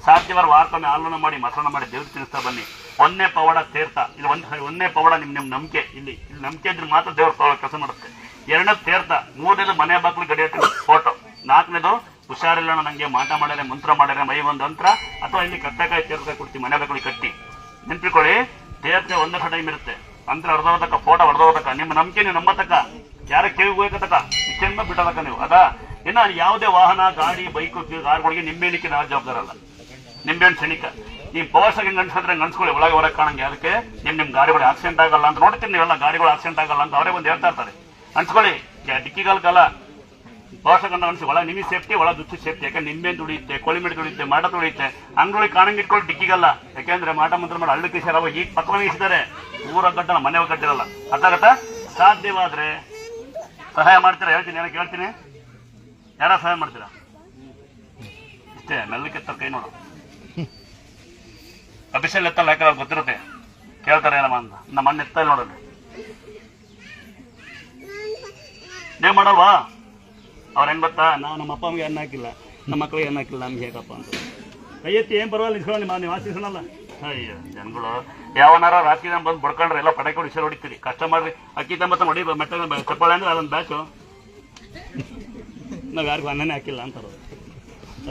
ಸಾಧ್ಯವಾರ ವಾರಕ್ಕೊಮ್ಮೆ ಆಲೋನ ಮಾಡಿ ಮಸರಣ ಮಾಡಿ ದೇವ್ರು ತಿನ್ನಿಸ್ತಾ ಬನ್ನಿ. ಒಂದೇ ಪವಾಡ ತೀರ್ಥ ಇಲ್ಲಿ ಒಂದೇ ಪವಾಡ ನಿಮ್ ನಂಬಿಕೆ. ಇಲ್ಲಿ ನಂಬಿಕೆ ಇದ್ರೆ ಮಾತ್ರ ದೇವ್ರ ಕೆಲಸ ಮಾಡುತ್ತೆ. 2ನೇದು ತೀರ್ಥ, 3ನೇದು ಮನೆ ಬಾಕ್ಲು ಗಡಿಯಟ್ಟು ಫೋಟೋ, 4ನೇದು ಹುಷಾರಿಲ್ಲ ನಂಗೆ ಮಾಟ ಮಾಡ್ಯಾರೆ ಮಂತ್ರ ಮಾಡ್ಯಾರೆ ಮೈ ಒಂದು ಅಂತ್ರ, ಅಥವಾ ಇಲ್ಲಿ ಕಟ್ಟಕಾಯಿ ತೀರ್ಥ ಕೊಡ್ತೀವಿ ಮನೆ ಬಾಕ್ಲಿಗೆ ಕಟ್ಟಿ. ನೆನ್ಪಿಕೊಳ್ಳಿ, ತೀರ್ಥ 1 ವರ್ಷ ಟೈಮ್ ಇರುತ್ತೆ. ಅಂತರ ಹೊಡೆದೋದಕ್ಕ ಫೋಟೋ ಹೊಡೆದೋದಕ್ಕ ನಿಮ್ಮ ನಂಬಿಕೆ ನೀವು ನಂಬತಕ್ಕ, ಯಾರ ಕಿವಿಗೆ ಹೋಗತಕ್ಕ ಇಷ್ಟೆಲ್ಲ ಬಿಟ್ಟದಕ್ಕ ನೀವು. ಅದ ಇನ್ನ ಯಾವುದೇ ವಾಹನ ಗಾಡಿ ಬೈಕು ಕಾರುಗಳಿಗೆ ನಿಂಬೆಣಿಕೆ ನಾವು ಜವಾಬ್ದಾರ ಅಲ್ಲ. ನಿಂಬೆಹಣ್ಣು ಕ್ಷಣಿಕ ನೀವು ಪವರ್ಸಾಗಿ ಗಂಡ್ಸಿದ್ರೆ ಗಂಡ್ಸ್ಕೊಳ್ಳಿ, ಒಳಗೆ ಹೊರಗೆ ಕಾಣಂಗೆ. ಅದಕ್ಕೆ ನಿಮ್ ಗಾಡಿಗಳು ಆಕ್ಸಿಡೆಂಟ್ ಆಗಲ್ಲ ಅಂತ ನೋಡ್ತೀರಿ ನೀವೆಲ್ಲ, ಗಾಡಿಗಳು ಆಕ್ಸಿಡೆಂಟ್ ಆಗಲ್ಲ ಅಂತ ಅವರೇ ಒಂದು ಹೇಳ್ತಾ ಇರ್ತಾರೆ. ಅನ್ಸ್ಕೊಳ್ಳಿ, ಡಿಕ್ಕಿಗಾಲಕ್ಕಲ್ಲ ಪವರ್ಸಗಂಡ ಅನ್ಸಿ ಒಳಗೆ ನಿಮಗೆ ಸೇಫ್ಟಿ, ಒಳಗೆ ದುಚ್ಚು ಸೇಫ್ಟಿ. ಯಾಕಂದ್ರೆ ನಿಂಬೆನ್ ದುಡಿಯುತ್ತೆ, ಕೋಳಿಮೆಡ್ ದುಡಿಯುತ್ತೆ, ಮಾಟ ದುಡಿಯುತ್ತೆ. ಅಂಗಡಿಗೆ ಕಾಣಂಗೆ ಇಟ್ಕೊಂಡು ಡಿಕ್ಕಿಗಲ್ಲ. ಯಾಕೆಂದ್ರೆ ಮಾಟ ಮಂತ್ರ ಮಾಡಿ ಹಳ್ಳಿ ಸರ್ ಅವಾಗ ಈಗ ಪಕ್ಕವಾಗಿ ಇಸಿದ್ದಾರೆ, ಊರ ಗಡ್ಡ ಮನೆ ಕಟ್ಟಿರಲ್ಲ. ಅರ್ಥಾಗತ್ತ? ಸಾಧ್ಯವಾದ್ರೆ ಸಹಾಯ ಮಾಡ್ತೀರಾ? ಹೇಳ್ತೀನಿ, ಏನಕ್ಕೆ ಹೇಳ್ತೀನಿ, ಯಾರ ಸಹಾಯ ಮಾಡ್ತೀರಾ? ಇಷ್ಟೇ, ಮೆಲ್ಲಕ್ಕೆ ಕೈ ನೋಡು. ಅಭಿಷೇಕ್ ಎತ್ತಲ್ಲ, ಯಾಕಂದ್ರೆ ಅವ್ರಿಗೆ ಗೊತ್ತಿರುತ್ತೆ ಕೇಳ್ತಾರೆ ಏನಮ್ಮ ಅಂತ. ನಮ್ಮ ಅಣ್ಣ ಎತ್ತ ನೋಡೋದು ನೀವು ಮಾಡಲ್ವಾ? ಅವ್ರ ಹೆಂಗ್ ಗೊತ್ತಾ, ನಾವು ನಮ್ಮ ಅಪ್ಪ ಅಮ್ಮಗೆ ಅನ್ನ ಹಾಕಿಲ್ಲ, ನಮ್ಮ ಮಕ್ಕಳಿಗೆ ಅನ್ನ ಹಾಕಿಲ್ಲ, ನಮ್ಗೆ ಹೇಗಪ್ಪ ಅಂತ ಕೈ ಎತ್ತಿ ಏನ್ ಪರವಾಗಿಲ್ಲ ಇಸ್ಕೊಳ್ಳಿ, ನೀವು ಆಶಿಸೋಣಲ್ಲ. ಅಯ್ಯೋ ಜನಗಳು ಯಾವನಾರ ರಾತ್ರಿ ಬಂದು ಬಡ್ಕೊಂಡ್ರೆ ಎಲ್ಲ ಪಟಾಕಿ ಹೊಡಿ ವಿಷಯ ಹೊಡಿತೀರಿ. ಕಷ್ಟ ಮಾಡ್ರಿ, ಅಕ್ಕಿ ತಂಬತ್ತ ನೋಡಿ ಮೆಟ್ಟ ಚಪ್ಪಾಳೆ ಅಂದ್ರೆ ಅದೊಂದು ಬ್ಯಾಚು, ನಾವ್ ಯಾರಿಗೂ ಅನ್ನನೇ ಹಾಕಿಲ್ಲ ಅಂತಾರ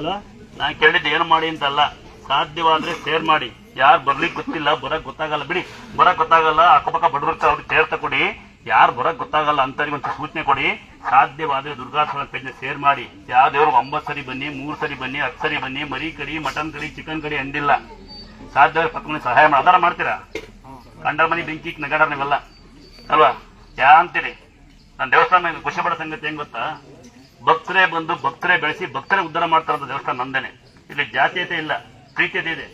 ಅಲ್ವಾ. ನಾನು ಕೇಳಿದ್ದು ಏನು ಮಾಡಿ ಅಂತಲ್ಲ, ಸಾಧ್ಯವಾದ್ರೆ ಶೇರ್ ಮಾಡಿ. ಯಾರು ಬರ್ಲಿಕ್ಕೆ ಗೊತ್ತಿಲ್ಲ, ಬರಕ್ ಗೊತ್ತಾಗಲ್ಲ ಬಿಡಿ, ಬರಕ್ ಗೊತ್ತಾಗಲ್ಲ, ಅಕ್ಕಪಕ್ಕ ಬಡವರ್ತ ಅವ್ರಿಗೆ ತೀರ್ಥ ಕೊಡಿ. ಯಾರು ಬರಕ್ ಗೊತ್ತಾಗಲ್ಲ ಅಂತವ್ರಿಗೆ ಒಂದು ಸೂಚನೆ ಕೊಡಿ. ಸಾಧ್ಯವಾದ್ರೆ ದುರ್ಗಾಶ್ರಮ ಪೇಜ್ನ ಶೇರ್ ಮಾಡಿ. ಯಾವ ದೇವ್ರು 9 ಸರಿ ಬನ್ನಿ, 3 ಸರಿ ಬನ್ನಿ, 10 ಸರಿ ಬನ್ನಿ, ಮರಿ ಕಡಿ, ಮಟನ್ ಕಡಿ, ಚಿಕನ್ ಕಡಿ ಅಂದಿಲ್ಲ. ಸಾಧ್ಯವಾದ್ರೆ ಪಕ್ಕನೆ ಸಹಾಯ ಮಾಡಿ. ಅದಾರ ಮಾಡ್ತೀರಾ? ಕಂಡರ ಮನೆ ಬೆಂಕಿ ನಗಾಡ ನೀವೆಲ್ಲ ಅಲ್ವಾ? ಯಾ ಅಂತೀರಿ? ನಾನು ದೇವಸ್ಥಾನ ಖುಷಿ ಪಡೋ ಸಂಗತಿ ಹೆಂಗ್ ಗೊತ್ತಾ, ಭಕ್ತರೇ ಬಂದು ಭಕ್ತರೇ ಬೆಳೆಸಿ ಭಕ್ತರೇ ಉದ್ಧಾರ ಮಾಡ್ತಾರಂತ ದೇವಸ್ಥಾನ ನಂದೇನೆ. ಇಲ್ಲಿ ಜಾತೀಯತೆ ಇಲ್ಲ, ಪ್ರೀತಿಯತೆ ಇದೆ.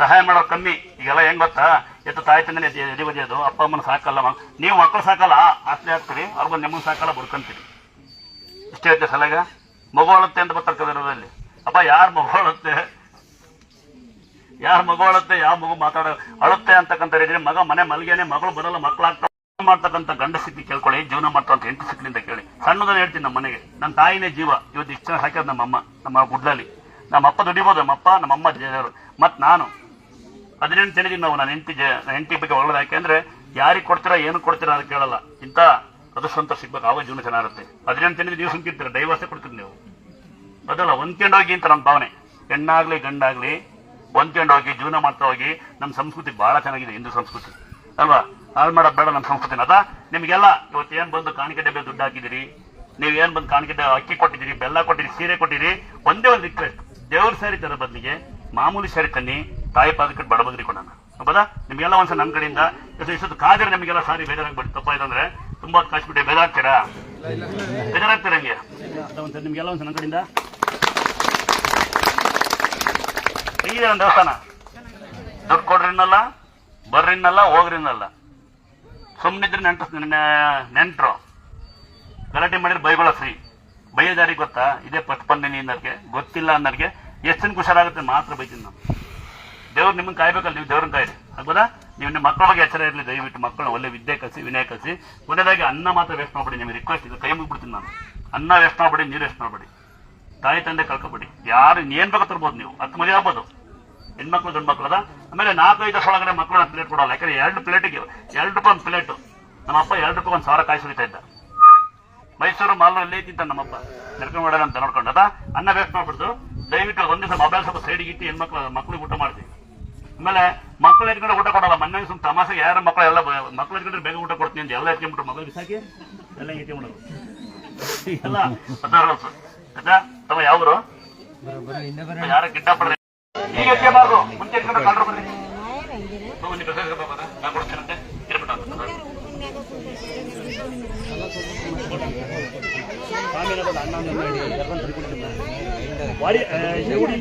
ಸಹಾಯ ಮಾಡೋ ಕಮ್ಮಿ. ಈಗೆಲ್ಲ ಹೆಂಗ್ ಗೊತ್ತಾ, ಎತ್ತು ತಾಯಿ ತಂದೆ ಎದೆ ಬದಿಯೋದು, ಅಪ್ಪ ಅಮ್ಮನ ಸಾಕಲ್ಲ, ನೀವು ಮಕ್ಕಳು ಸಾಕಲ್ಲ ಆಸ್ತಿ ಹಾಕ್ತೀರಿ, ಅವ್ರಿಗೊಂದು ನಿಮ್ಮನ್ನು ಸಾಕಲ್ಲ ಬಡ್ಕೊಂತೀರಿ. ಇಷ್ಟೇ ಐತೆ ಸಲಗ. ಮಗು ಅಳುತ್ತೆ ಅಂತ ಬರ್ತಾರೆ ಅಪ್ಪ, ಯಾರು ಮಗು ಅಳುತ್ತೆ, ಯಾರು ಮಗು ಅಳುತ್ತೆ, ಯಾವ ಮಗು ಮಾತಾಡೋ ಅಳುತ್ತೆ ಅಂತಕ್ಕಂಥ ಹೇಳಿದ್ರೆ ಮಗ ಮನೆ ಮಲ್ಗೇನೆ ಮಗಳು ಬರಲ್ಲ, ಮಕ್ಕಳಾಗ್ತಾ ಮಾಡ್ತಕ್ಕಂಥ ಗಂಡ ಸ್ಥಿತಿ ಕೇಳ್ಕೊಳ್ಳಿ, ಜೀವನ ಮಾಡ್ತಾರಂತ 8 ಸಿಕ್ಲಿಂದ ಕೇಳಿ. ಸಣ್ಣದನ್ನ ಹೇಳ್ತೀನಿ, ನಮ್ಮ ಮನೆಗೆ ನನ್ನ ತಾಯಿನೇ ಜೀವ. ಇವತ್ತು ಇಷ್ಟ ಹಾಕ್ಯದ ನಮ್ಮಮ್ಮ, ನಮ್ಮ ಗುಡ್ಲಲ್ಲಿ. ನಮ್ಮಪ್ಪ ದುಡಿಬೋದು, ನಮ್ಮಪ್ಪ ನಮ್ಮಮ್ಮ ದೇವರು. ಮತ್ತು ನಾನು 18 ತಿಳಿದೀವಿ ನಾವು. ನನ್ನ ಹೆಂಡತಿ ಬಗ್ಗೆ ಒಳ್ಳೆದು. ಯಾಕೆಂದ್ರೆ ಯಾರಿಗೆ ಕೊಡ್ತೀರಾ ಏನು ಕೊಡ್ತೀರಾ ಅಂತ ಕೇಳಲ್ಲ. ಇಂಥ ಅದೃಷ್ಟ ಸಿಗ್ಬೇಕು, ಆವಾಗ ಜೀವನ ಚೆನ್ನಾಗಿರುತ್ತೆ. 18 ತಿಳಿದು ನೀವು ಸುಮ್ಕಿರ್ತೀರ, ಡೈವರ್ಸೇ ಕೊಡ್ತೀರಿ ನೀವು. ಅದಲ್ಲ, ಹೊಂದ್ಕೊಂಡೋಗಿ ಅಂತ ನಮ್ಮ ಭಾವನೆ. ಹೆಣ್ಣಾಗ್ಲಿ ಗಂಡಾಗ್ಲಿ ಹೊಂದ್ಕೊಂಡೋಗಿ ಜೀವನ ಮಾಡ್ತಾ ಹೋಗಿ. ನಮ್ಮ ಸಂಸ್ಕೃತಿ ಬಹಳ ಚೆನ್ನಾಗಿದೆ, ಹಿಂದೂ ಸಂಸ್ಕೃತಿ ಅಲ್ವಾ? ಹಾಳು ಮಾಡೋದು ಬೇಡ ನಮ್ಮ ಸಂಸ್ಕೃತಿನ. ಅದ ನಿಮ್ಗೆಲ್ಲ ಇವತ್ತೇನ್ ಬಂದು ಕಾಣಿಕೆ ಡಬ್ಬೆ ದುಡ್ಡು ಹಾಕಿದಿರಿ, ನೀವೇನ್ ಬಂದು ಕಾಣಿಕೆ ಅಕ್ಕಿ ಕೊಟ್ಟಿದ್ದೀರಿ, ಬೆಲ್ಲ ಕೊಟ್ಟಿರಿ, ಸೀರೆ ಕೊಟ್ಟಿರಿ. ಒಂದೇ ಒಂದು ರಿಕ್ವೆಸ್ಟ್, ದೇವ್ರ ಸ್ಯಾರಿ ತರ ಬದಲಿಗೆ ಮಾಮೂಲಿ ಸ್ಯಾರಿ ತನ್ನಿ, ತಾಯಿ ಪಾದಕ್ಕೆ ಬಡಬಗ್ರಿ ಕೊಡೋಣ. ಹೌದಾ? ನಿಮ್ಗೆಲ್ಲ ಒಂದ್ಸಲ ನನ್ನ ಕಡೆಯಿಂದ ಇಷ್ಟೊತ್ತು ಕಾದ್ರೆ ನಿಮಗೆಲ್ಲ ಸಾರಿ ಬೇಜಾರಾಗ್ಬಿಟ್ಟು ತಪ್ಪಾಯ್ತಂದ್ರೆ ತುಂಬಾ ಕಾಸ್ಬಿಟ್ಟೆ ಬೇಜಾರಾಗ್ತೀರಾ? ಬೇಜಾರಾಗ್ತೀರ ಹಂಗೆ? ಒಂದ್ಸಲ ನಿಮ್ಗೆಲ್ಲ ಒಂದ್ಸಲ ನನ್ನ ಕಡೆಯಿಂದ ಚೆನ್ನಾಗಿದೆ ಒಂದು ದೇವಸ್ಥಾನ. ದುಡ್ಡು ಕೊಡ್ರಿನ್ನಲ್ಲ, ಬರ್ರಿನ್ನಲ್ಲ, ಹೋಗ್ರಿನ್ನಲ್ಲ. ಸುಮ್ಮನಿದ್ರೆ ನೆಂಟರು ಗಲಾಟೆ ಮಾಡಿದ್ರೆ ಬೈಗಳ ಫ್ರೀ. ಬೈಯೋ ದಾರಿ ಗೊತ್ತಾ? ಇದೇ ಫಸ್ಟ್ ಬಂದಿನಿ ಅನ್ನೋರಿಗೆ, ಗೊತ್ತಿಲ್ಲ ಅನ್ನೋರಿಗೆ ಎಷ್ಟು ದಿನ ಖುಷಾರಾಗುತ್ತೆ ಮಾತ್ರ ಬೈತೀನಿ ನಾನು. ದೇವ್ರು ನಿಮ್ಮನ್ನು ಕಾಯ್ಬೇಕಲ್ಲ, ನೀವು ದೇವ್ರನ್ನ ಕಾಯಿರಿ. ಆಗ್ಬೋದಾ? ನೀವು ನಿಮ್ಮ ಮಕ್ಕಳ ಬಗ್ಗೆ ಎಚ್ಚರ ಇರಲಿ. ದಯವಿಟ್ಟು ಮಕ್ಕಳನ್ನ ಒಳ್ಳೆ ವಿದ್ಯೆ ಕಲಿಸಿ, ವಿನಯ ಕಲಿಸಿ. ಕೊನೆಯದಾಗಿ ಅನ್ನ ಮಾತ್ರ ವೇಸ್ಟ್ ಮಾಡ್ಬೇಡಿ. ನಿಮಗೆ ರಿಕ್ವೆಸ್ಟ್ ಇದೆ, ಕೈ ಮುಗಿಬಿಡ್ತೀನಿ ನಾನು. ಅನ್ನ ವೇಸ್ಟ್ ಮಾಡಬೇಡಿ, ನೀರು ವೇಸ್ಟ್ ಮಾಡಬೇಡಿ. ತಾಯಿ ತಂದೆ ಕಳ್ಕೊಬೇಡಿ. ಯಾರು ಏನ್ ಬೇಕು ತರ್ಬೋದು, ನೀವು 10 ಮದುವೆ ಆಗ್ಬೋದು, ಹೆಣ್ಮಕ್ಳು ದೊಡ್ಡ ಮಕ್ಕಳದ. ಆಮೇಲೆ 4-5 ವರ್ಷ ಒಳಗಡೆ ಮಕ್ಕಳನ್ನ ಪ್ಲೇಟ್ ಕೊಡಲ್ಲ. ಯಾಕಂದ್ರೆ 2 ಪ್ಲೇಟಿಗೆ 2 ರೂಪಾಯಿ ಒಂದು ಪ್ಲೇಟು. ನಮ್ಮ ಅಪ್ಪ 2 ರೂಪಾಯಿ 1,000 ಕಾಯಿ ಸುರಿತಾ ಇದ್ದ. ಮೈಸೂರು ಮಾಲಲ್ಲಿ ತಿಂತ ನಮ್ಮಪ್ಪ ನಡ್ಕೊಂಡು ಮಾಡೋಣ ಅಂತ ನೋಡ್ಕೊಂಡದ. ಅನ್ನ ವೇಸ್ಟ್ ಮಾಡ್ಬಿಡ್ದು. ದಯವಿಟ್ಟು ಒಂದ್ ದಿವಸ ಮೊಬೈಲ್ ಸ್ವಲ್ಪ ಸೈಡಿಗೆ ಇಟ್ಟು ಮಕ್ಳಿಗೆ ಊಟ ಮಾಡ್ತೀವಿ. ಆಮೇಲೆ ಮಕ್ಕಳು ಎತ್ಕೊಂಡ್ರೆ ಊಟ ಕೊಡಲ್ಲ. ಮೊನ್ನೆ ಸುಮ್ ತಮಾಸೆಗೆ ಯಾರ ಮಕ್ಕಳು ಎಲ್ಲ ಮಕ್ಳು ಎತ್ಕೊಂಡ್ರೆ ಬೇಗ ಊಟ ಕೊಡ್ತೀನಿ ಅಂತ ಎಲ್ಲ ಎತ್ಕೊಂಡ್ಬಿಟ್ರು. ಮಗಳು ಬಿಸಾಕಿ ಎಲ್ಲ ಎತ್ಕೊಂಡ್ಬಿಡೋದು ಎಲ್ಲ 16 ವರ್ಷ ಆಯ್ತಾ. ತಮ್ಮ ಯಾವ್ರು ಯಾರ ಗಿಡ್ಡ ಪಡ್ರೆ ಈಗ ಎತ್ಕೋಬಾರ್ದು. ಮುಂಚೆ ಎತ್ಕೊಂಡ್ರೆ ಕಂಡ್ರು ಬಂದ್ರಿ ನಾ ಕೊಡ್ತೀನಂತೆ ಇರ್ಬಿಟ್ಟು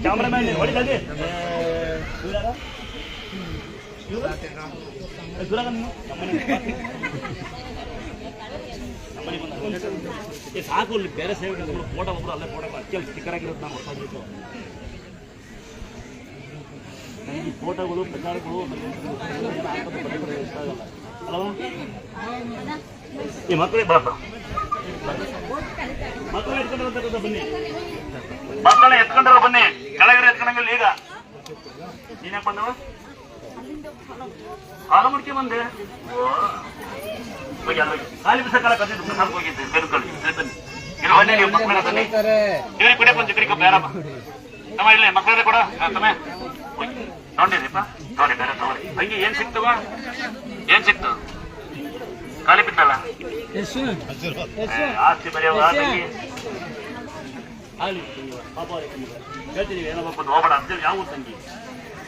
ಕ್ಯಾಮ್ರಾಮ್ಯಾನ್ ಹೊಡಿದಾಗೆ ಸಾಕು. ಇಲ್ಲಿ ಬೇರೆ ಸೇವೆಗಳು ಫೋಟೋ ಒಬ್ಬರು ಅಲ್ಲೇ ಫೋಟೋ ಅಚ್ಚಲ್ಲಿ ಸ್ಟಿಕ್ಕರ್ ಆಗಿರೋದು ನಾವು ಹೊರತಾಗಿತ್ತು. ನನಗೆ ಈ ಫೋಟೋಗಳು ಪ್ರಚಾರಗಳು ಇಷ್ಟ ಆಗಲ್ಲ ಅಲ್ವಾ? ಈ ಮಕ್ಕಳಿಗೆ ಬಾಪ ಮಕ್ಕಳು ಎತ್ಕೊಂಡಿರೋ ಬನ್ನಿ, ಮಕ್ಕಳನ್ನ ಎತ್ಕೊಂಡಿರೋ ಬನ್ನಿ. ಕೆಳಗಡೆ ಎತ್ಕೊಂಡಂಗಿಲ್ಲ. ಈಗ ನೀನೇ ಬಂದವ ಹಾಲ ಮುಡ್ಕೆ ಬಂದೆ. ಖಾಲಿ ಬಿಸಕಾಲ ಕತ್ತಿದ್ದು ಪ್ರಸಾದ ಹೋಗಿದ್ದೆ. ಬೆಳ್ಕೊಳ್ಳಿ ಬನ್ನಿ, ಇಲ್ಲಿ ಬನ್ನಿ. ನೀವು ಮಕ್ಕಳನ್ನ ಬನ್ನಿ, ಇವ್ರಿಗೆ ಕುಡಿಯಕ್ಕೆ ಒಂದು ಕಡಿಕೊ ಬೇರಪ್ಪ. ತಮ್ಮ ಇಲ್ಲೇ ಮಕ್ಕಳೇ ಕೂಡ ತಮ್ಮ ನೋಡಿರಿಪ್ಪ. ನೋಡಿ ಬೇರೆ ತಗೋರಿ. ಹಂಗೆ ಏನ್ ಸಿಕ್ತವ? ಏನ್ ಸಿಕ್ತು? ಖಾಲಿ ಬಿದ್ದಲ್ಲ ಆಸ್ತಿ ಬರೆಯವ ಪಾಪ ಹೇಳ್ತೀನಿ. ಏನೋ ಹೋಗಬೇಡ ಅಂತ ಯಾವ ತಂಗಿ